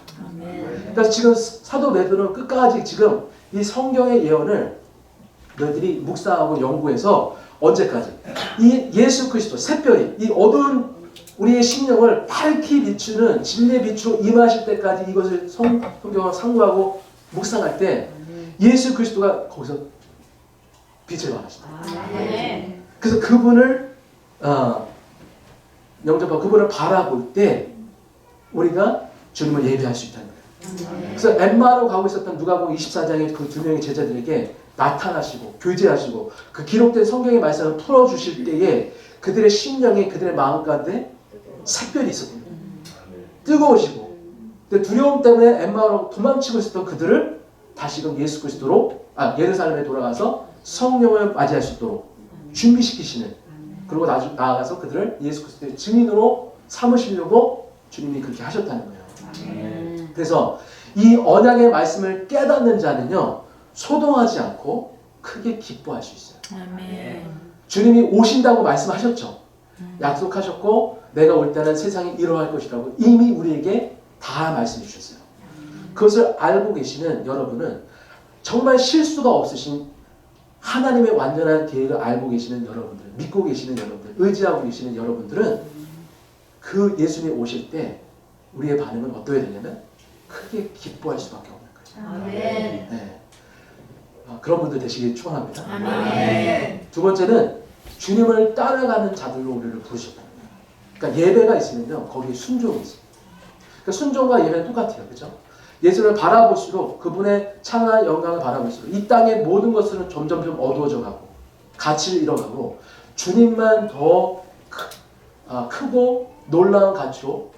그래서 지금 사도 베드로는 끝까지 지금 이 성경의 예언을 너희들이 묵상하고 연구해서 언제까지 이 예수 그리스도 샛별이 이 어두운 우리의 심령을 밝히 비추는 진리의 빛으로 임하실 때까지 이것을 성경을 상고하고 묵상할 때 예수 그리스도가 거기서 빛을 발하신다. 그래서 그분을 영접하고 그분을 바라볼 때 우리가 주님을 예배할 수 있다는 거예요. 그래서 엠마로 가고 있었던 누가복음 24장의 그 두 명의 제자들에게 나타나시고 교제하시고 그 기록된 성경의 말씀을 풀어주실 때에 그들의 심령에 그들의 마음 가운데 샛별이 있었거든요. 뜨거우시고 근데 두려움 때문에 엠마로 도망치고 있었던 그들을 다시금 예수 그리스도로 예루살렘에 돌아가서 성령을 맞이할 수 있도록 준비시키시는 그리고 나아가서 그들을 예수 그리스도의 증인으로 삼으시려고 주님이 그렇게 하셨다는 거예요. 그래서 이 언약의 말씀을 깨닫는 자는요 소동하지 않고 크게 기뻐할 수 있어요. 아멘. 주님이 오신다고 말씀하셨죠. 약속하셨고 내가 올 때는 세상이 이러할 것이라고 이미 우리에게 다 말씀해 주셨어요. 그것을 알고 계시는 여러분은 정말 실수가 없으신 하나님의 완전한 계획을 알고 계시는 여러분들, 믿고 계시는 여러분들, 의지하고 계시는 여러분들은 그 예수님이 오실 때 우리의 반응은 어떠해야 되냐면 크게 기뻐할 수밖에 없는 거예요. 아멘. 네. 그런 분들 되시길 축원합니다. 아멘. 두 번째는 주님을 따라가는 자들로 우리를 부르셨다는 거예요. 그러니까 예배가 있으면요 거기에 순종이 있어요. 그러니까 순종과 예배는 똑같아요, 그렇죠? 예수를 바라볼수록 그분의 찬란한 영광을 바라볼수록 이 땅의 모든 것은 점점 어두워져 가고 가치를 잃어가고 주님만 더 크고 놀라운 가치로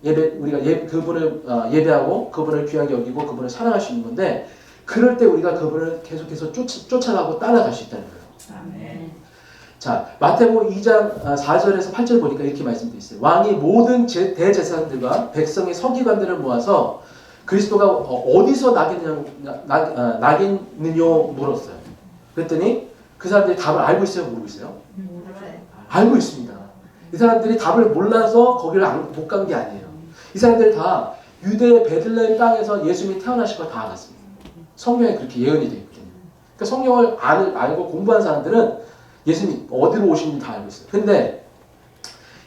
우리가 그분을 예배하고 그분을 귀하게 여기고 그분을 사랑할 수 있는 건데 그럴 때 우리가 그분을 계속해서 쫓아가고 따라갈 수 있다는 거예요. 아멘. 자, 마태복음 2장 4절에서 8절 보니까 이렇게 말씀되어 있어요. 왕이 모든 대제사장들과 백성의 서기관들을 모아서 그리스도가 어디서 나겠느냐 물었어요. 그랬더니 그 사람들이 답을 알고 있어요? 모르고 있어요? 알고 있습니다. 이 사람들이 답을 몰라서 거기를 못 간 게 아니에요. 이 사람들이 다 유대 베들레헴 땅에서 예수님이 태어나실 걸 다 알았습니다. 성경에 그렇게 예언이 되어 있거든요. 그러니까 성경을 알고 공부한 사람들은 예수님이 어디로 오시는지 다 알고 있어요. 근데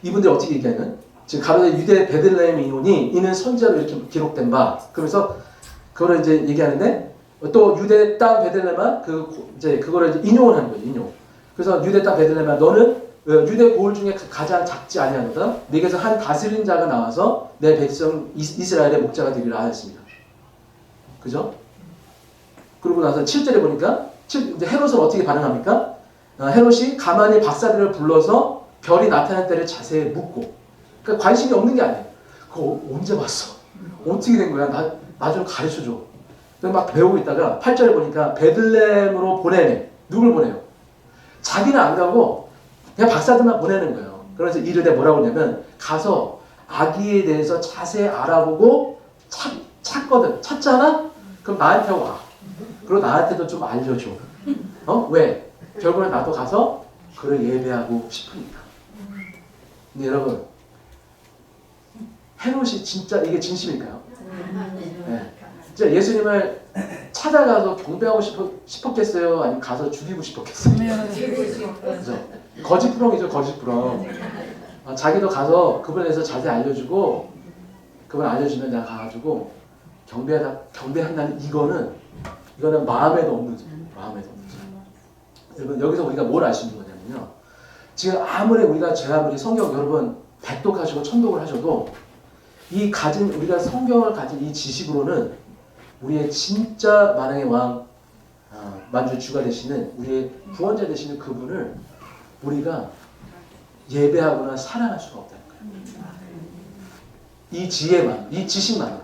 이분들이 어떻게 얘기하면 지금 가로되 유대 베들레헴 이오니 이는 선지자로 이렇게 기록된 바 그러면서 그거를 이제 얘기하는데 또 유대 땅 베들레헴아 그거를 이제 인용을 하는 거예요. 인용. 그래서 유대 땅 베들레헴아 너는 유대 고을 중에 가장 작지 아니하노다. 네게서 한 다스린 자가 나와서 내 백성 이스라엘의 목자가 되리라 하였습니다. 그죠? 그러고 나서 7절에 보니까 이제 헤롯은 어떻게 반응합니까? 헤롯이 가만히 박사들을 불러서 별이 나타날 때를 자세히 묻고 그러니까 관심이 없는 게 아니에요. 그거 언제 봤어? 어떻게 된 거야? 나 좀 가르쳐줘. 막 배우고 있다가 8절에 보니까 베들레헴으로 보내네. 누굴 보내요? 자기는 안 가고 그냥 박사들만 보내는 거예요. 그래서 이르되 뭐라고 하냐면 가서 아기에 대해서 자세히 알아보고 찾거든. 찾잖아? 그럼 나한테 와. 그리고 나한테도 좀 알려줘. 왜? 결국은 나도 가서 그를 예배하고 싶으니까. 근데 여러분 헤롯이 진짜 이게 진심일까요? 네. 진짜 예수님을 찾아가서 경배하고 싶었겠어요? 아니면 가서 죽이고 싶었겠어요? 그죠? 거짓부렁이죠, 거짓부렁. 자기도 가서 그분에 대해서 자세히 알려주고 그분 알려주면 내가 가가지고 경배한다는 이거는 마음에도 없는 소리. 마음에도 없는 소리. 여러분 여기서 우리가 뭘 알 수 있는 거냐면요. 지금 아무리 우리가 성경 여러분 백독하시고 천독을 하셔도 우리가 성경을 가진 이 지식으로는 우리의 진짜 만왕의 왕, 만주의 주가 되시는 우리의 구원자 되시는 그분을 우리가 예배하거나 사랑할 수가 없다는 거예요. 이 지혜만, 이 지식만.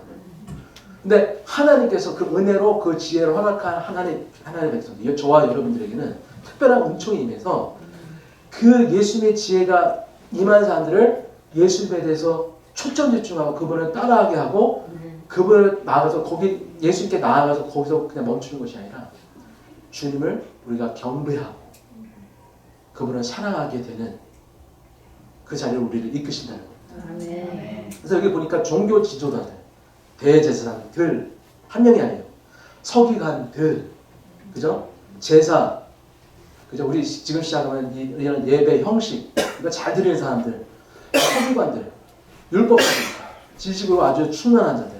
근데 하나님께서 그 은혜로 그 지혜를 허락한 하나님의 백성들, 저와 여러분들에게는 특별한 은총이 임해서 그 예수님의 지혜가 임한 사람들을 예수님에 대해서 초점 집중하고 그분을 따라하게 하고 그분을 나아가서 거기 예수님께 나아가서 거기서 그냥 멈추는 것이 아니라 주님을 우리가 경배하고 그분을 사랑하게 되는 그 자리로 우리를 이끄신다는 겁니다. 그래서 여기 보니까 종교 지도자들, 대제사장들 한 명이 아니에요. 서기관들, 그죠? 제사, 그죠? 우리 지금 시작하면 이런 예배 형식, 그러니까 잘 드리는 사람들, 서기관들, 율법자들, 지식으로 아주 충만한 자들,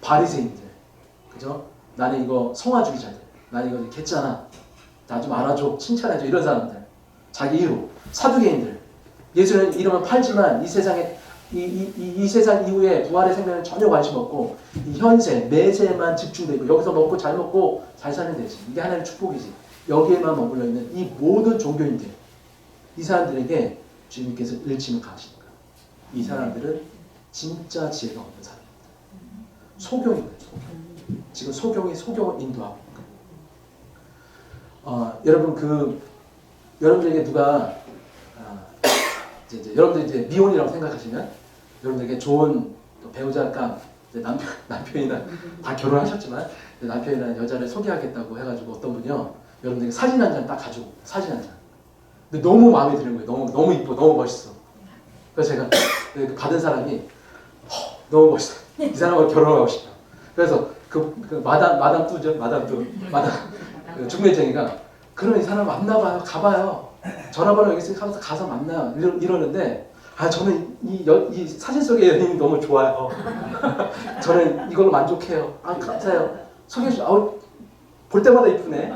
바리새인들, 그죠? 나는 이거 성화주의자들, 나는 이거 개짜나, 나 좀 알아줘, 칭찬해줘 이런 사람들, 자기 이루, 사두개인들, 예수는 이름은 팔지만 이 세상에 이 세상 이후에 부활의 생명에 전혀 관심 없고 이 현세, 매세에만 집중되고 여기서 먹고 잘 먹고 잘 사는 되지. 이게 하나님의 축복이지. 여기에만 머물러 있는 이 모든 종교인들, 이 사람들에게 주님께서 일침을 가하시니까 이 사람들은 진짜 지혜가 없는 사람입니다. 소경인 거예요. 지금 소경이 소경을 인도하고 있는 거예요. 여러분 여러분들에게 누가 이제 여러분들 이제 미혼이라고 생각하시면 여러분들에게 좋은 배우자가 남편이나 다 결혼하셨지만 남편이나 여자를 소개하겠다고 해가지고 어떤 분이요 여러분들에게 사진 한 장 딱 가지고 사진 한 장. 근데 너무 마음에 드는 거예요. 너무 이뻐, 너무 멋있어. 그래서 제가 받은 사람이 너무 멋있어. 이 사람하고 결혼하고 싶다. 그래서 그 마담 뚜죠, 마담 그 중매쟁이가 그러면 이 사람 만나봐요, 가봐요. 전화번호 여기 있으니까 가서 만나 이러는데 저는 이 사진 속의 연인이 너무 좋아요. 저는 이걸로 만족해요. 감사해요. 소개해줘. 볼 때마다 이쁘네.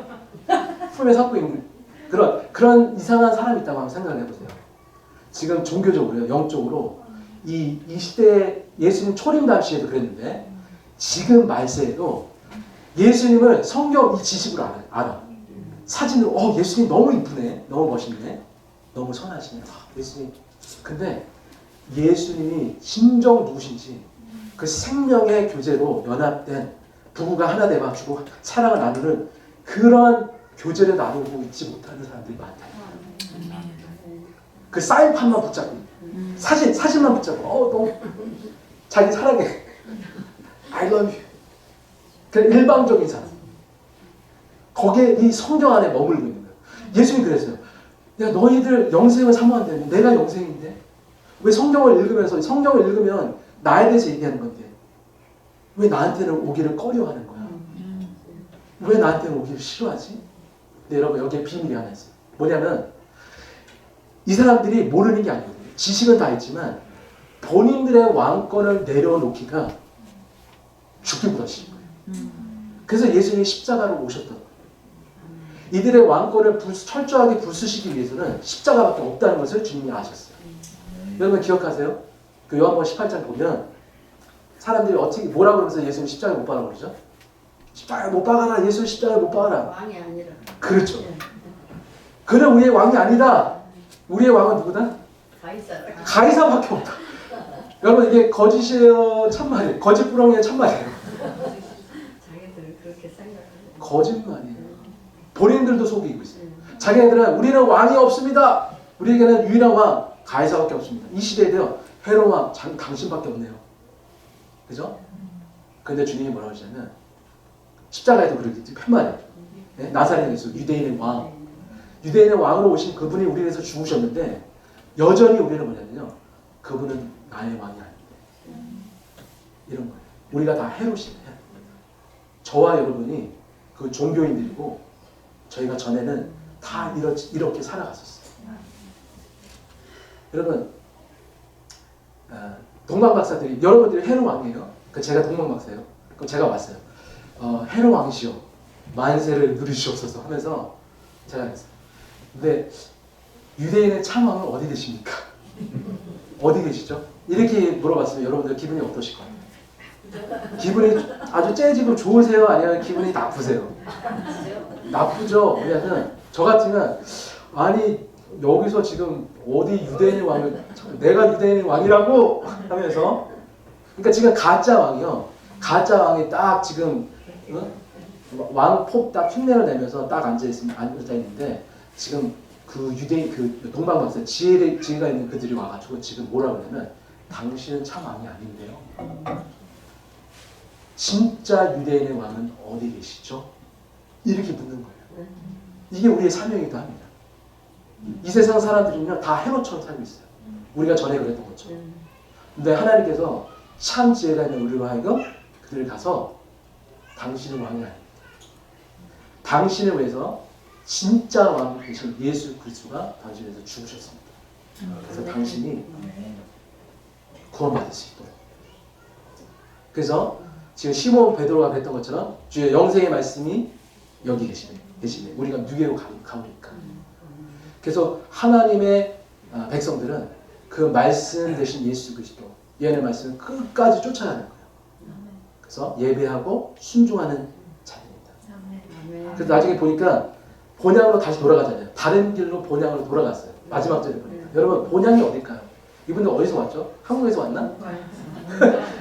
품에 삼고 있는 그런 이상한 사람이 있다고 한번 생각을 해보세요. 지금 종교적으로요, 영적으로 이 시대에 예수님 초림 당시에도 그랬는데 지금 말세에도 예수님을 성경 이 지식으로 알아. 사진으로 예수님 너무 이쁘네, 너무 멋있네, 너무 선하시네. 예수님. 근데 예수님이 진정 누구신지 그 생명의 교제로 연합된 부부가 하나 돼가지고 사랑을 나누는 그런 교제를 나누고 있지 못하는 사람들이 많다. 그 사인판만 붙잡고 사진만 붙잡고 너무 자기 사랑해, I love you. 그 일방적인 사람. 거기에 이 성경 안에 머물고 있는 거예요. 예수님 그랬어요. 내가 너희들 영생을 사모한다면 내가 영생인데 왜 성경을 읽으면 나에 대해서 얘기하는 건데 왜 나한테는 오기를 꺼려하는 거야? 왜 나한테는 오기를 싫어하지? 근데 여러분 여기에 비밀이 하나 있어요. 뭐냐면 이 사람들이 모르는 게 아니거든요. 지식은 다 있지만 본인들의 왕권을 내려놓기가 죽기보다 싫은 거예요. 그래서 예수님이 십자가로 오셨던 거예요. 이들의 왕권을 철저하게 부수시기 위해서는 십자가밖에 없다는 것을 주님이 아셨어요. 여러분 기억하세요? 그 요한복음 18장 보면 사람들이 어떻게 뭐라고 그러면서 예수님 십자가에 못 박으라고 그러죠? 십자가에 못 박아라. 예수 십자가에 못 박아라. 왕이 아니라. 그렇죠. 그는 우리의 왕이 아니다. 우리의 왕은 누구다? 가이사밖에 없다. 여러분 이게 거짓이에요, 참말이에요. 거짓부렁이에요, 참말이에요. 자기들 그렇게 생각하는. 거짓말이에요. 본인들도 속이고 있어요. 자기네들은 우리는 왕이 없습니다. 우리에게는 유일한 왕 가이사밖에 없습니다. 이 시대에도요 헤롯 왕 당신밖에 없네요. 그죠? 근데 주님이 뭐라고 하시냐면 십자가에도 그렇게 한 말이에요. 네? 나사렛 예수 유대인의 왕, 유대인의 왕으로 오신 그분이 우리 위해서 죽으셨는데 여전히 우리는 뭐냐면요 그분은 나의 왕이 아닌데 이런 거예요. 우리가 다 헤롯이에요. 저와 여러분이 그 종교인들이고 저희가 전에는 다 이렇게 살아갔었어요. 여러분 동방박사들이 여러분들이 헤롯 왕이에요. 제가 동방박사예요. 그럼 제가 왔어요. 헤롯 왕이시여 만세를 누리시옵소서 하면서 제가 했어요. 근데 유대인의 참왕은 어디 계십니까? 어디 계시죠? 이렇게 물어봤으면 여러분들 기분이 어떠실 것 같아요? 기분이 아주 재지고 좋으세요? 아니면 기분이 나쁘세요? 나쁘죠. 왜냐면 저 같으면 아니 여기서 지금 어디 유대인의 왕을 내가 유대인의 왕이라고 하면서 그러니까 지금 가짜 왕이요. 가짜 왕이 딱 지금 왕폭 딱 흉내를 내면서 딱 앉아 있는데 지금 그 유대인 그 동방박사 지혜가 있는 그들이 와가지고 지금 뭐라 그러냐면 당신은 참 왕이 아닌데요. 진짜 유대인의 왕은 어디 계시죠? 이렇게 묻는 거예요. 이게 우리의 사명이기도 합니다. 이 세상 사람들은요 다 해로처럼 살고 있어요. 우리가 전에 그랬던 것처럼. 근데 하나님께서 참 지혜가 있는 우리로 하여금 그들을 가서 당신은 왕이 아닙니다. 당신을 위해서 진짜 왕 되신 예수 그리스도가 당신을 위해서 죽으셨습니다. 그래서 당신이 구원받을 수 있도록. 그래서 지금 시몬 베드로가 그랬던 것처럼 주의 영생의 말씀이 여기 계시네. 우리가 누게로 가니까. 그래서 하나님의 백성들은 그 말씀 되신 예수 그리스도 예언의 말씀을 끝까지 쫓아가는 거예요. 그래서 예배하고 순종하는 자들입니다. 그래서 나중에 보니까 본향으로 다시 돌아가잖아요. 다른 길로 본향으로 돌아갔어요. 마지막 절에 보니까. 여러분 본향이 어딜까요? 이분들 어디서 왔죠? 한국에서 왔나?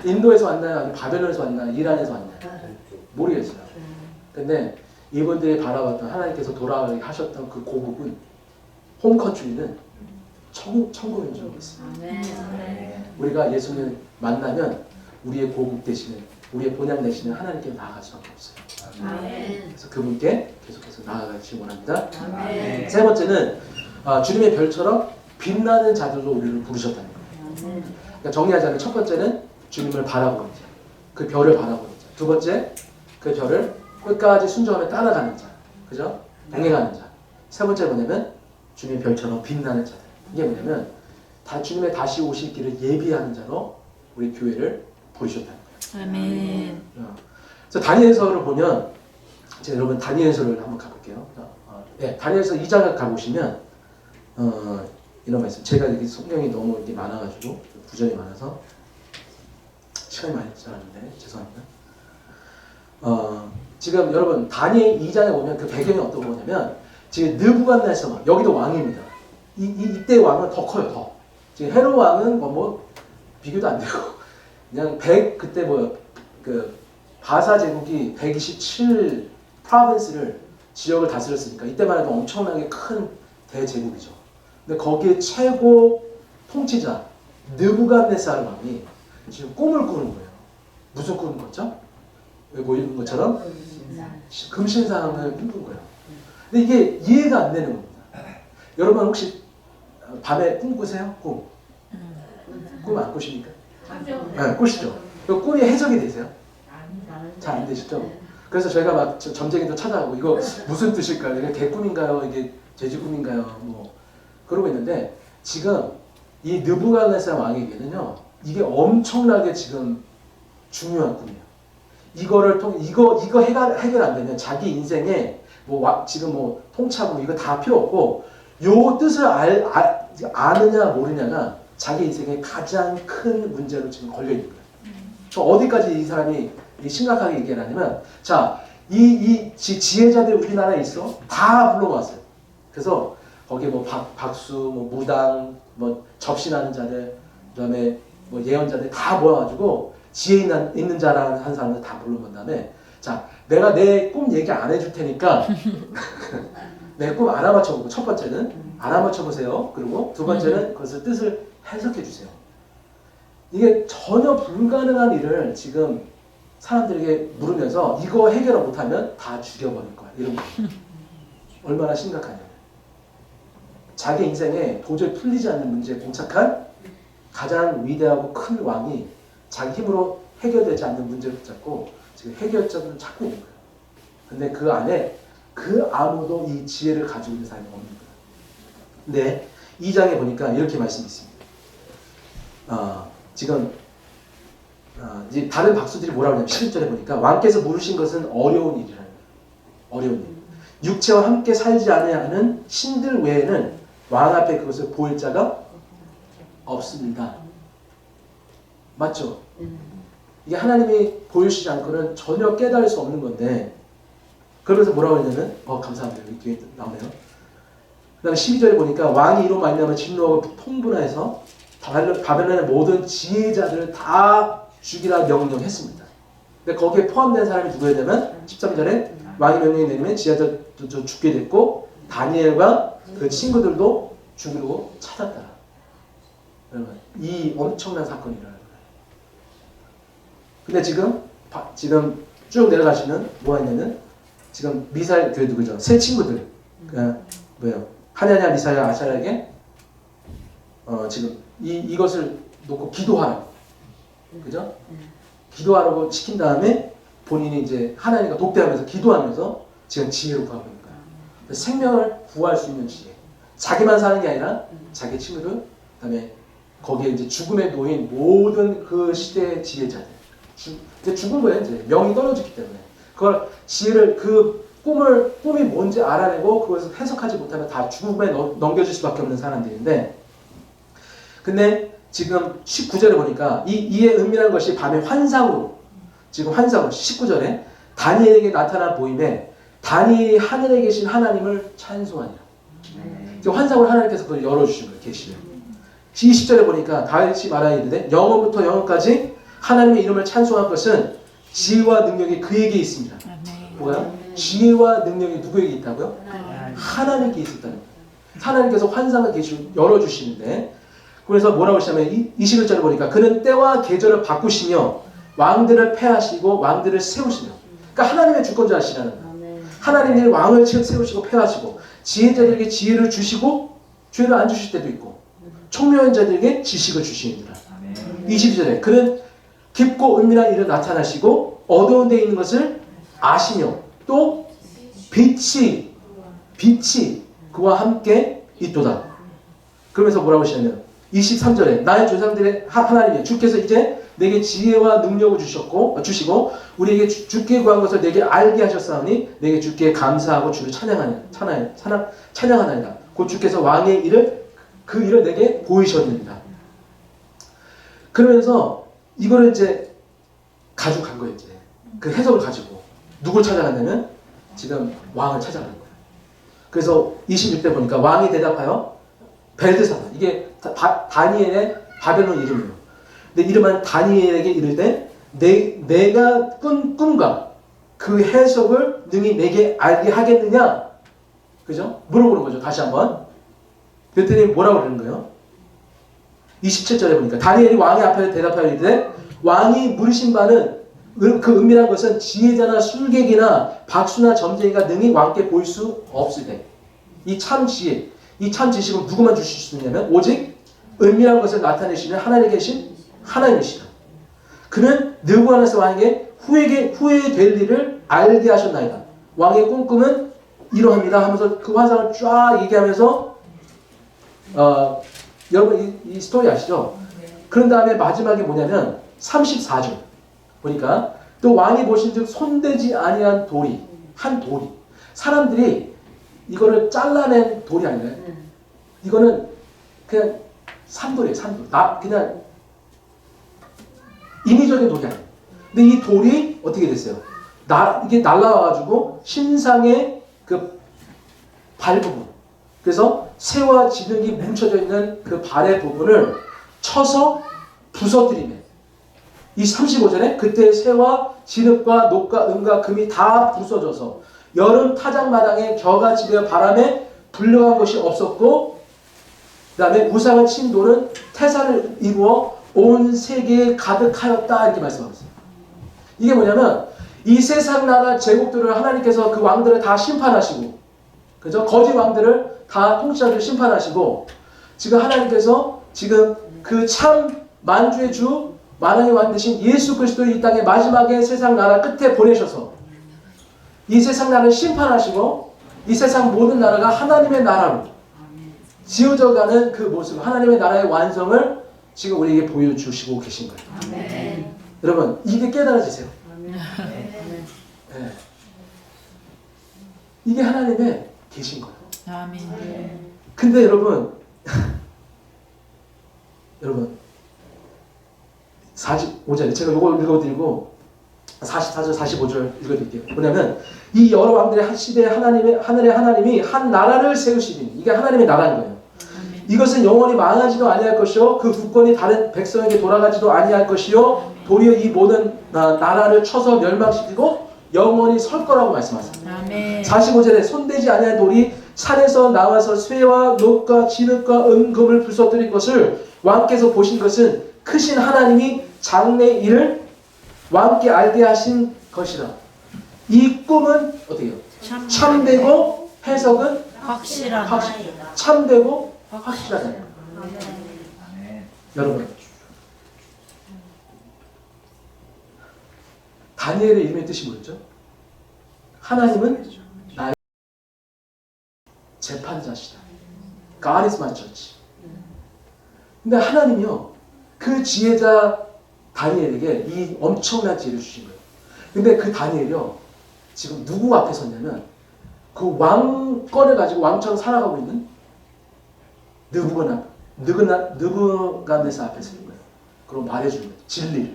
인도에서 왔나요? 아니면 바벨론에서 왔나요? 이란에서 왔나요? 모르겠어요. 근데 이분들이 바라봤던 하나님께서 돌아가게 하셨던 그 고국은 홈컨트리는 천국인 줄 믿습니다. 우리가 예수님을 만나면 우리의 고국 되시는 우리의 본향 되시는 하나님께 나아갈 수밖에 없어요. 그래서 그분께 계속해서 나아가시기 원합니다. 세 번째는 주님의 별처럼 빛나는 자들로 우리를 부르셨다는 거예요. 그러니까 정리하자면 첫 번째는 주님을 바라보는 자, 그 별을 바라보는 자. 두 번째, 그 별을 끝까지 순종하며 따라가는 자, 그죠? 동행하는 자. 세 번째 뭐냐면 주님의 별처럼 빛나는 자들. 이게 뭐냐면 주님의 다시 오실 길을 예비하는 자로 우리 교회를 부르셨다는 거예요. 아멘. 그래서 다니엘서를 보면 제가 여러분 다니엘서를 한번 가볼게요. 다니엘서 2장을 가보시면 이런 말씀. 제가 이렇게 성경이 너무 이렇게 많아가지고 구절이 많아서 시간이 많이 지났는데 죄송합니다. 지금 여러분 다니엘 2장에 보면 그 배경이 어떤 거냐면 지금 느부갓네살 여기도 왕입니다. 이때 왕은 더 커요. 더. 지금 헤롯 왕은 뭐 비교도 안 되고 그냥 그때 그 바사 제국이 127 프로빈스를 지역을 다스렸으니까 이때만 해도 엄청나게 큰 대제국이죠. 근데 거기에 최고 통치자 느부갓네살 왕이 지금 꿈을 꾸는 거예요. 무슨 꿈을 꿨죠? 여기 보이는 것처럼 금신상을 꿈꾼 거예요. 근데 이게 이해가 안 되는 겁니다. 여러분 혹시 밤에 꿈 꾸세요? 꿈 안 꾸십니까? 네, 꾸시죠. 그 꿈이 해석이 되세요? 잘 안 되시죠? 그래서 저희가 막 점쟁이도 찾아가고 이거 무슨 뜻일까요? 이게 개꿈인가요? 이게 돼지꿈인가요? 뭐 그러고 있는데 지금 이 느부갓네살 왕에게는요 이게 엄청나게 지금 중요한 꿈이에요. 이거를 이거 해결 안 되면 자기 인생에 지금 통치하고 이거 다 필요 없고 요 뜻을 아느냐 모르냐가 자기 인생의 가장 큰 문제로 지금 걸려 있는 거예요. 저 어디까지 이 사람이 심각하게 얘기하냐면 자, 이 지혜자들 우리나라에 있어 다 불러모았어요. 그래서 거기에 박수, 무당, 접신하는 자들, 그다음에 예언자들 다 모여가지고 지혜 있는 자라는 한 사람들 다 불러본 다음에 자, 내가 내 꿈 얘기 안 해줄 테니까 내 꿈 알아맞혀보고 첫 번째는 알아맞혀보세요. 그리고 두 번째는 그것을 뜻을 해석해 주세요. 이게 전혀 불가능한 일을 지금 사람들에게 물으면서 이거 해결을 못하면 다 죽여버릴 거야. 이런 거. 얼마나 심각하냐. 자기 인생에 도저히 풀리지 않는 문제에 봉착한 가장 위대하고 큰 왕이 자기 힘으로 해결되지 않는 문제를 붙잡고 지금 해결책을 찾고 있는 거예요. 근데 그 안에 그 아무도 이 지혜를 가지고 있는 사람이 없는 거예요. 근데 2장에 보니까 이렇게 말씀이 있습니다. 지금 이제 다른 박수들이 뭐라고 하냐면 11절에 보니까 왕께서 물으신 것은 어려운 일이라는 거예요. 어려운 일. 육체와 함께 살지 않아야 하는 신들 외에는 왕 앞에 그것을 보일 자가 없습니다. 맞죠? 이게 하나님이 보여주시지 않고는 전혀 깨달을 수 없는 건데, 그러면서 뭐라고 했냐면, 감사합니다. 여기 뒤에 나오네요. 그 다음에 12절에 보니까 왕이 이로 말미암아 진노하고 통분하여서 바벨론의 모든 지혜자들을 다 죽이라 명령했습니다. 근데 거기에 포함된 사람이 누구였냐면 13절에 왕이 명령이 내리면 지혜자들도 죽게 됐고 다니엘과 그 친구들도 죽이려고 찾았다. 여러분, 이 엄청난 사건이 일어나는 거예요. 근데 지금 쭉 내려가시면 뭐가 있냐면 지금 미사엘 교회 누구죠? 새 친구들. 뭐예요? 하냐냐 미사야 아샤랴에게 지금 이것을 놓고 기도하라고. 그죠? 기도하라고 시킨 다음에 본인이 이제 하나님과 독대하면서 기도하면서 지금 지혜를 구하고 있는 거예요. 생명을 구할 수 있는 지혜. 자기만 사는 게 아니라 자기 친구들, 그다음에 거기에 이제 죽음에 놓인 모든 그 시대의 지혜자들. 이제 죽은 거예요. 이제 명이 떨어졌기 때문에. 그걸 지혜를 그 꿈이 뭔지 알아내고 그것을 해석하지 못하면 다 죽음에 넘겨질 수밖에 없는 사람들인데, 근데 지금 19절에 보니까 이의 은밀한 것이 밤에 환상으로 19절에 다니엘에게 나타난 보임에 다니엘이 하늘에 계신 하나님을 찬송하니라. 환상으로 하나님께서 그걸 열어주신 거예요. 계시를. 20절에 보니까 다윗이 말하여 이르되 영원부터 영원까지 하나님의 이름을 찬송할 것은 지혜와 능력이 그에게 있습니다. 뭐가요? 지혜와 능력이 누구에게 있다고요? 하나님께 있었다는 거예요. 하나님께서 환상을 열어주시는데, 그래서 뭐라고 하시냐면 21절에 보니까 그는 때와 계절을 바꾸시며 왕들을 패하시고 왕들을 세우시며, 그러니까 하나님의 주권자시라는 거예요. 하나님이 왕을 세우시고 패하시고 지혜자들에게 지혜를 주시고 죄를 안 주실 때도 있고 총명한 자들에게 지식을 주시니라. 22절에 그는 깊고 은밀한 일을 나타나시고 어두운 데 있는 것을 아시며 또 빛이 그와 함께 있도다. 그러면서 뭐라고 하시냐면 23절에 나의 조상들의 하나님이 주께서 이제 내게 지혜와 능력을 주시고 우리에게 주께 구한 것을 내게 알게 하셨사오니 내게 주께 감사하고 주를 찬양하나이다. 곧 주께서 왕의 그 일을 내게 보이셨느니라. 그러면서 이거를 이제 가지고 간 거예요. 이제 그 해석을 가지고 누굴 찾아갔냐면 지금 왕을 찾아가는 거예요. 그래서 26대 보니까 왕이 대답하여 벨드사다. 이게 다니엘의 바벨론 이름이에요. 근데 이름은 다니엘에게 이르되 내가 꾼 꿈과 그 해석을 능히 내게 알게 하겠느냐? 그죠? 물어보는 거죠. 다시 한번. 그랬더니 뭐라고 그러는 거예요? 27절에 보니까 다니엘이 왕의 앞에 대답하여 이르되 왕이 물으신 바는 그 은밀한 것은 지혜자나 술객이나 박수나 점쟁이가 능히 왕께 보일 수 없으되 이 참 지혜, 이 참 지식은 누구만 주실 수 있냐면 오직 은밀한 것을 나타내시는 하나님에 계신 하나님이시다. 그는 느부갓네살 왕에게 후회될 일을 알게 하셨나이다. 왕의 꿈은 이러합니다 하면서 그 환상을 쫙 얘기하면서 여러분 이 스토리 아시죠? 그런 다음에 마지막에 뭐냐면 34절 보니까 또 왕이 보신즉 손대지 아니한 돌이 한 돌이 사람들이 이거를 잘라낸 돌이 아니라 이거는 그냥 산돌이에요. 산돌. 그냥 인위적인 돌이 아니에요. 근데 이 돌이 어떻게 됐어요? 이게 날라와가지고 신상의 그 발 부분. 그래서 새와 진흙이 뭉쳐져 있는 그 발의 부분을 쳐서 부서뜨리네. 이 35절에 그때 새와 진흙과 녹과 은과 금이 다 부서져서 여름 타작마당에 겨가 지며 바람에 불려간 것이 없었고 그 다음에 우상을 친 돌은 태산을 이루어 온 세계에 가득하였다 이렇게 말씀하고 있어요. 이게 뭐냐면 이 세상 나라 제국들을 하나님께서 그 왕들을 다 심판하시고 그죠? 거짓 왕들을 다 통치자들 심판하시고 지금 하나님께서 지금 그 참 만주의 주 만왕의 왕 되신 예수 그리스도를 이 땅에 마지막에 세상 나라 끝에 보내셔서 이 세상 나라를 심판하시고 이 세상 모든 나라가 하나님의 나라로 지어져가는 그 모습, 하나님의 나라의 완성을 지금 우리에게 보여주시고 계신 거예요. 아멘. 여러분 이게 깨달아지세요. 아멘. 네. 이게 하나님의 계신 거예요. 아멘. 근데 여러분 45절 제가 요걸 읽어드리고 44절 45절 읽어드릴게요. 뭐냐면 이 여러 왕들의 한 시대에 하늘의 하나님이 한 나라를 세우시니 이게 하나님의 나라인 거예요. 이것은 영원히 망하지도 아니할 것이요 그 국권이 다른 백성에게 돌아가지도 아니할 것이요 도리어 이 모든 나라를 쳐서 멸망시키고 영원히 설 거라고 말씀하세요. 45절에 손대지 아니할 돌이 산에서 나와서 쇠와 녹과 진흙과 은금을 부서뜨린 것을 왕께서 보신 것은 크신 하나님이 장래 일을 왕께 알게 하신 것이라. 이 꿈은 어떻게 해요? 참되고 해석은 확실한. 참되고 확실하다. 여러분, 다니엘의 이름의 뜻이 뭐였죠? 하나님은 나의 재판자시다. God is my judge. 근데 하나님이요, 그 지혜자 다니엘에게 이 엄청난 지혜를 주신 거예요. 근데 그 다니엘이요, 지금 누구 앞에 섰냐면 그 왕권을 가지고 왕처럼 살아가고 있는 느부갓네살 앞에 서는 거예요. 그럼 말해주는 거예요. 진리를.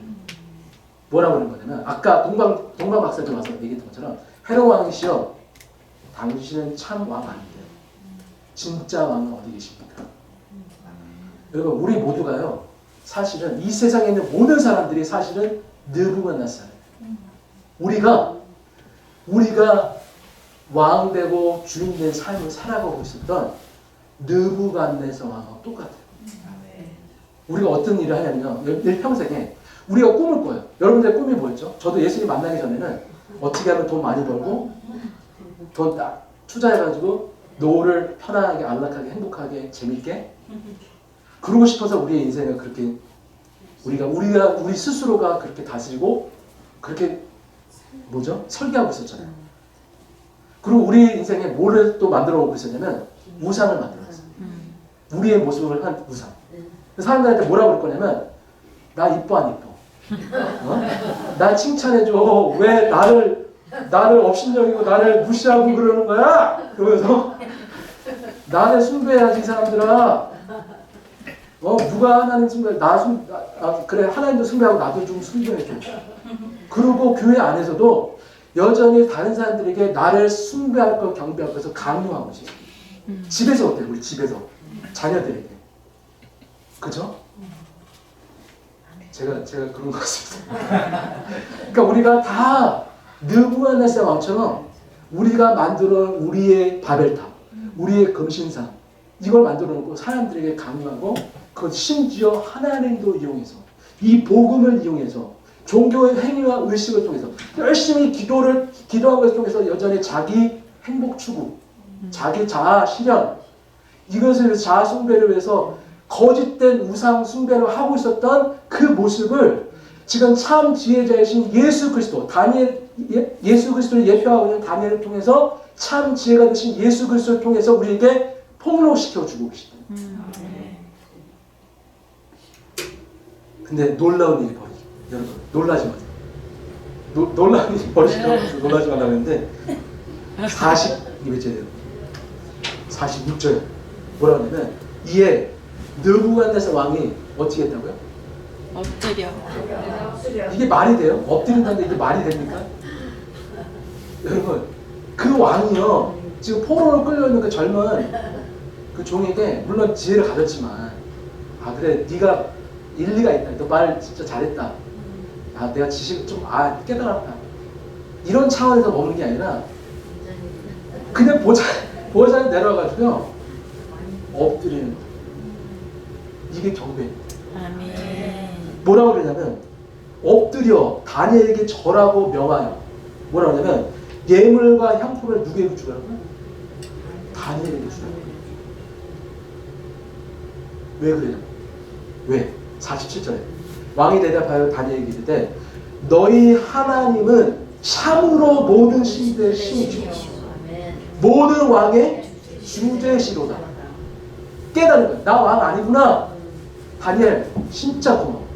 뭐라고 하는 거냐면 아까 동방 박사님 와서 얘기했던 것처럼 헤롯 왕이시여, 당신은 참 왕 아닌데 진짜 왕은 어디 계십니까? 여러분, 우리 모두가요, 사실은 이 세상에 있는 모든 사람들이 사실은 느부갓네살. 우리가 왕 되고 주인 된 삶을 살아가고 있었던 느부갓네살 왕하고 똑같아요. 우리가 어떤 일을 하냐면요, 일평생에 우리가 꿈을 꿔요. 여러분들의 꿈이 뭐였죠? 저도 예수님 만나기 전에는 어떻게 하면 돈 많이 벌고 돈 딱 투자해가지고 노후를 편안하게 안락하게 행복하게 재밌게 그러고 싶어서 우리의 인생을 그렇게 우리 스스로가 그렇게 다스리고 그렇게 설계하고 있었잖아요. 그리고 우리 인생에 뭐를 또 만들어 오고 있었냐면 우상을 만들었어요. 우리의 모습을 한 우상. 사람들한테 뭐라고 그럴 거냐면 나 이뻐 안 이뻐? 나 칭찬해줘. 왜 나를 업신여기고 나를 무시하고 그러는 거야? 그러면서 나를 숭배해야지 이 사람들아. 누가 하나님 숭배? 그래 하나님도 숭배하고 나도 좀 숭배해줘. 그리고 교회 안에서도 여전히 다른 사람들에게 나를 숭배할 것 경배할 것을 강요하고 있어요. 집에서 어때요? 우리 집에서 자녀들에게. 그죠? 제가 그런 것 같습니다. 그러니까 우리가 다 느부갓네살 왕처럼 우리가 만들어 우리의 바벨탑, 우리의 금신상 이걸 만들어 놓고 사람들에게 강요하고 그 심지어 하나님도 이용해서 이 복음을 이용해서 종교의 행위와 의식을 통해서 열심히 기도한 것을 통해서 여전히 자기 행복 추구, 자기 자아 실현 이것을 위해서 자아 숭배를 위해서 거짓된 우상 숭배를 하고 있었던 그 모습을 지금 참 지혜자이신 예수 그리스도, 예수 그리스도를 예표하고 있는 다니엘을 통해서 참 지혜가 되신 예수 그리스도를 통해서 우리에게 폭로시켜 주고 계시다. 근데 놀라운 일이 벌어지죠. 여러분, 놀라지 마세요. 놀라운 일이 벌어지죠. 놀라지 말라고 했는데 46절 뭐라고 하냐면 이에 느부갓네살 왕이 어떻게 했다고요? 엎드려. 이게 말이 돼요? 엎드린다는데 이게 말이 됩니까? 여러분, 그 왕이요 지금 포로로 끌려있는 그 젊은 그 종에게 물론 지혜를 가졌지만 그래 네가 일리가 있다, 너 말 진짜 잘했다, 내가 지식 좀 깨달았다 이런 차원에서 먹는 게 아니라 그냥 보좌에 내려와가지고요 엎드리는 거예요. 이게 경배입니다. 아멘. 뭐라고 그러냐면 엎드려 다니엘에게 절하고 명하여 뭐라고 하냐면 예물과 향품을 누구에게 주라고요? 다니엘에게 주라고요. 왜 그래요? 왜? 47절에 왕이 대답하여 다니엘에게 이르되 너희 하나님은 참으로 모든 신들의 신이시오 모든 왕의 주제시로다. 깨달은 거야. 나 왕 아니구나. 다니엘 진짜 고마워.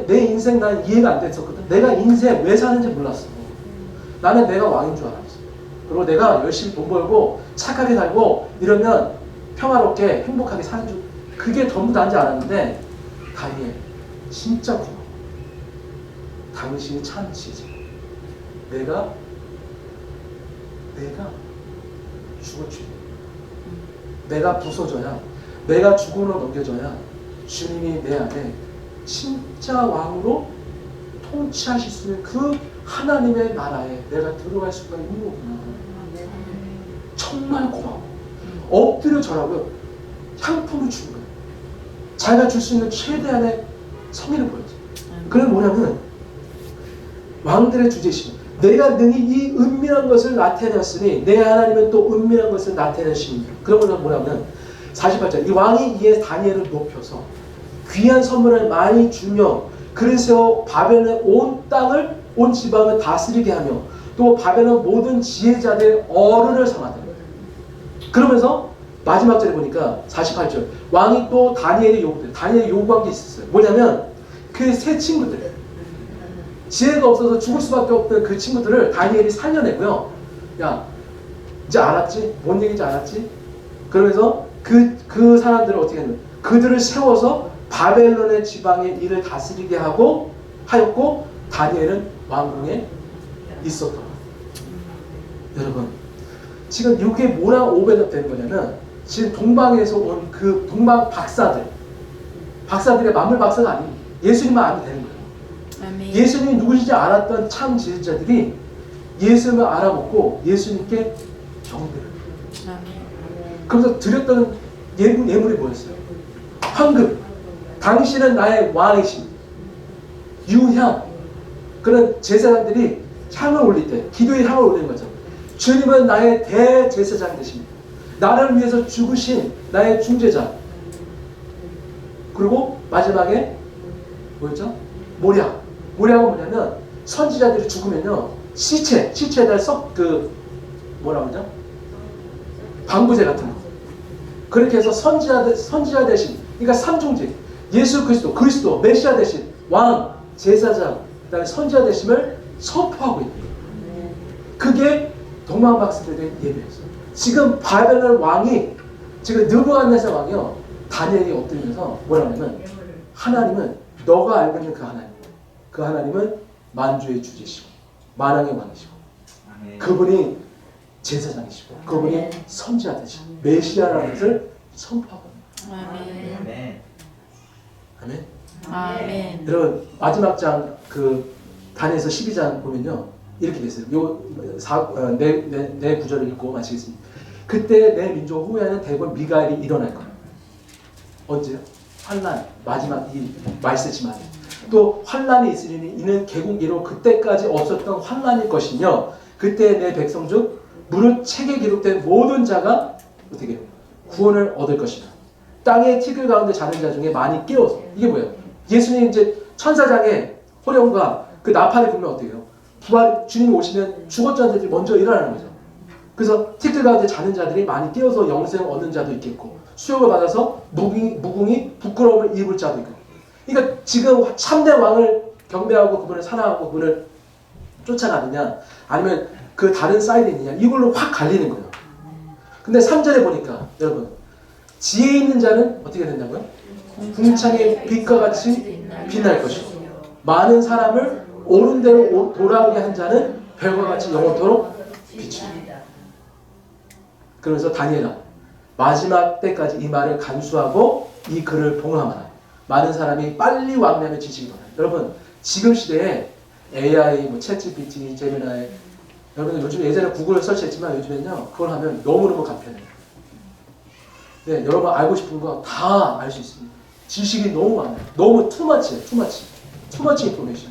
내 인생 난 이해가 안 됐었거든. 내가 인생 왜 사는지 몰랐어. 나는 내가 왕인 줄 알았어. 그리고 내가 열심히 돈 벌고 착하게 살고 이러면 평화롭게 행복하게 사는 줄 그게 전부 다인 줄 알았는데 다니엘 진짜 고마워. 당신이 참 지혜자. 내가 죽어주니, 내가 부서져야, 내가 죽음으로 넘겨져야 주님이 내 안에 진짜 왕으로 통치하실 수 있는 그 하나님의 나라에 내가 들어갈 수가 있는 거구나. 정말 고마워. 엎드려 절하고요. 향품을 주는 거예요. 자기가 줄 수 있는 최대한의 성의를 보여줘. 그건 뭐냐면 왕들의 주제심. 내가 능히 이 은밀한 것을 나타내었으니 내 하나님은 또 은밀한 것을 나타내십니다. 그런 건 뭐냐면 48절. 이 왕이 이에 다니엘을 높여서 귀한 선물을 많이 주며 그래서 바벨론의 온 땅을 온 지방을 다스리게 하며 또 바벨론 모든 지혜자들의 어른을 삼았다. 그러면서 마지막 절에 보니까 48절. 왕이 또 다니엘이 요구한 게 있었어요. 뭐냐면 그 세 친구들, 지혜가 없어서 죽을 수밖에 없던 그 친구들을 다니엘이 살려내고요. 야, 이제 알았지? 뭔 얘기인지 알았지? 그러면서 그 사람들을 어떻게 했냐면 그들을 세워서 바벨론의 지방의 일을 다스리게 하였고 다니엘은 왕궁에 있었던. 여러분, 지금 이게 뭐랑 오배가 되는 거냐면 지금 동방에서 온 그 동방 박사들의 만물 박사가 아닙니다. 예수님만 알면 되는 거예요. 아멘. 예수님이 누구신지 알았던 참 지혜자들이 예수님을 알아먹고 예수님께 경배를. 아멘. 그래서 드렸던 예물이 뭐였어요? 황금. 당신은 나의 왕이신. 유향. 그런 제사장들이 향을 올릴 때 기도의 향을 올리는 거죠. 주님은 나의 대제사장 되십니다. 나를 위해서 죽으신 나의 중재자. 그리고 마지막에 뭐였죠? 모략. 모략은 뭐냐면 선지자들이 죽으면요 시체에다 뭐라고 하죠? 방부제 같은 거. 그렇게 해서 선지자 대신, 그러니까 삼중직, 예수 그리스도 메시아 대신 왕, 제사장, 그다음에 선지자 대심을 선포하고 있는 거예요. 그게 동방 박사들의 예배였어요. 지금 바벨론 왕이 지금 느부갓네살 왕이요 다니엘이 엎드리면서 뭐라고 하냐면 하나님은 너가 알고 있는 그 하나님은 만주의 주제시고 만왕의 왕이시고 그분이 제사장이시고 그분이 선지자 되시고 메시아라는 것을 선포하고 있는 거예요. 아멘. 아멘. 아멘. 여러분 마지막 장 그 다니엘서 12장 보면요 이렇게 됐어요. 네 구절을 읽고 마치겠습니다. 그때 내 민족 후에는 대궐 미가엘이 일어날 거예요. 언제요? 환난 마지막 이 말세지만 또 환난이 있으리니 이는 개국이로 그때까지 없었던 환난일 것이며 그때 내 백성 중 무릇 책에 기록된 모든 자가 어떻게 구원을 얻을 것이다. 땅의 티끌 가운데 자는 자 중에 많이 깨어서 이게 뭐예요? 예수님 이제 천사장의 호령과 그 나팔을 불면 어떻게 해요? 부활 주님이 오시면 죽었던 자들이 먼저 일어나는 거죠. 그래서 티끌 가운데 자는 자들이 많이 깨어서 영생을 얻는 자도 있겠고 수욕을 받아서 무궁이 부끄러움을 입을 자도 있고. 그러니까 지금 참된 왕을 경배하고 그분을 사랑하고 그분을 쫓아가느냐 아니면 그 다른 사이드에 있느냐 이걸로 확 갈리는 거예요. 근데 3절에 보니까 여러분 지혜 있는 자는 어떻게 된다고요? 궁창의 빛과 같이 빛날 것이고 많은 사람을 옳은 대로 돌아오게 한 자는 별과 같이 영원토록 비추리라. 그러면서 다니엘아 마지막 때까지 이 말을 간수하고 이 글을 봉함하라. 많은 사람이 빨리 왕래하며 지식이 많아요. 여러분 지금 시대에 AI, 챗GPT, 제미나이 여러분 요즘 예전에 구글을 설치했지만 요즘엔요 그걸 하면 너무너무 간편해요. 네, 여러분 알고 싶은 거 다 알 수 있습니다. 지식이 너무 많아요. 너무 투마치예요. 투마치 인포메이션.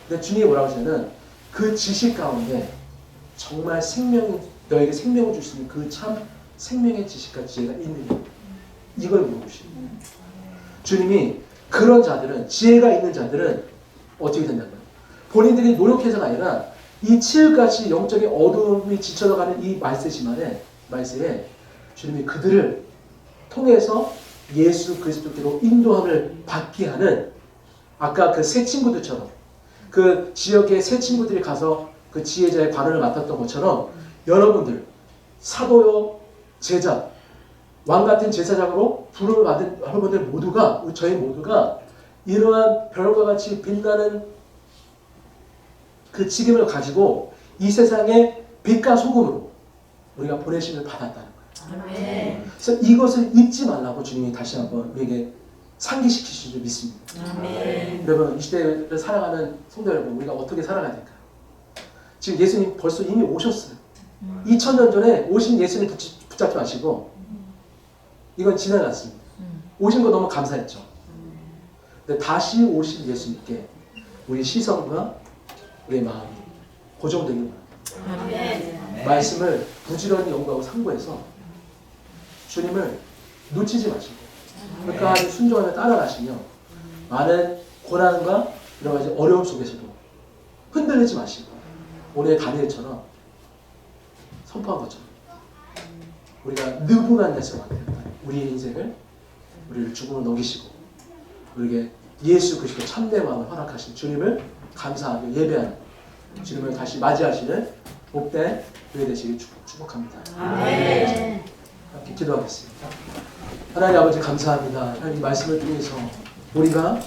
근데 주님이 뭐라고 하시냐면 그 지식 가운데 정말 너에게 생명을 줄 수 있는 그 참 생명의 지식과 지혜가 있느냐 이걸 물어보시는 거예요. 주님이 그런 자들은 지혜가 있는 자들은 어떻게 된다고요? 본인들이 노력해서가 아니라 이 칠흑같이 영적인 어두움이 지쳐가는 이 말세에 주님이 그들을 통해서 예수 그리스도께로 인도함을 받게 하는 아까 그 세 친구들처럼 그 지역의 세 친구들이 가서 그 지혜자의 관원을 맡았던 것처럼 여러분들 사도요 제자 왕 같은 제사장으로 부름을 받은 여러분들 모두가 저희 모두가 이러한 별과 같이 빛나는 그 직임을 가지고 이 세상의 빛과 소금으로 우리가 보내심을 받았다는 거예요. 아멘. 그래서 이것을 잊지 말라고 주님이 다시 한번 우리에게 상기시키신 줄 믿습니다. 아멘. 여러분, 이 시대를 살아가는 성도 여러분, 우리가 어떻게 살아가야 될까요? 지금 예수님 벌써 이미 오셨어요. 2000년 전에 오신 예수님 붙잡지 마시고 이건 지나갔습니다. 오신 거 너무 감사했죠. 근데 다시 오신 예수님께 우리 시선과 우리의 마음이 고정되길 바랍니다. 아멘. 말씀을 부지런히 연구하고 상고해서 주님을 놓치지 마시고 끝까지 순종하며 따라가시며 많은 고난과 여러 가지 어려움 속에서도 흔들리지 마시고 오늘 다니엘처럼 선포한 것처럼 우리가 느부갓네살과 같은 우리의 인생을 우리를 죽음으로 넘기시고 우리에게 예수 그리스도 참된 마음을 허락하신 주님을 감사하며 예배하는 주님을 다시 맞이하시는 복된 교회 되시길 축복합니다. 아멘. 함께 기도하겠습니다. 하나님 아버지 감사합니다. 하나님 말씀을 통해서 우리가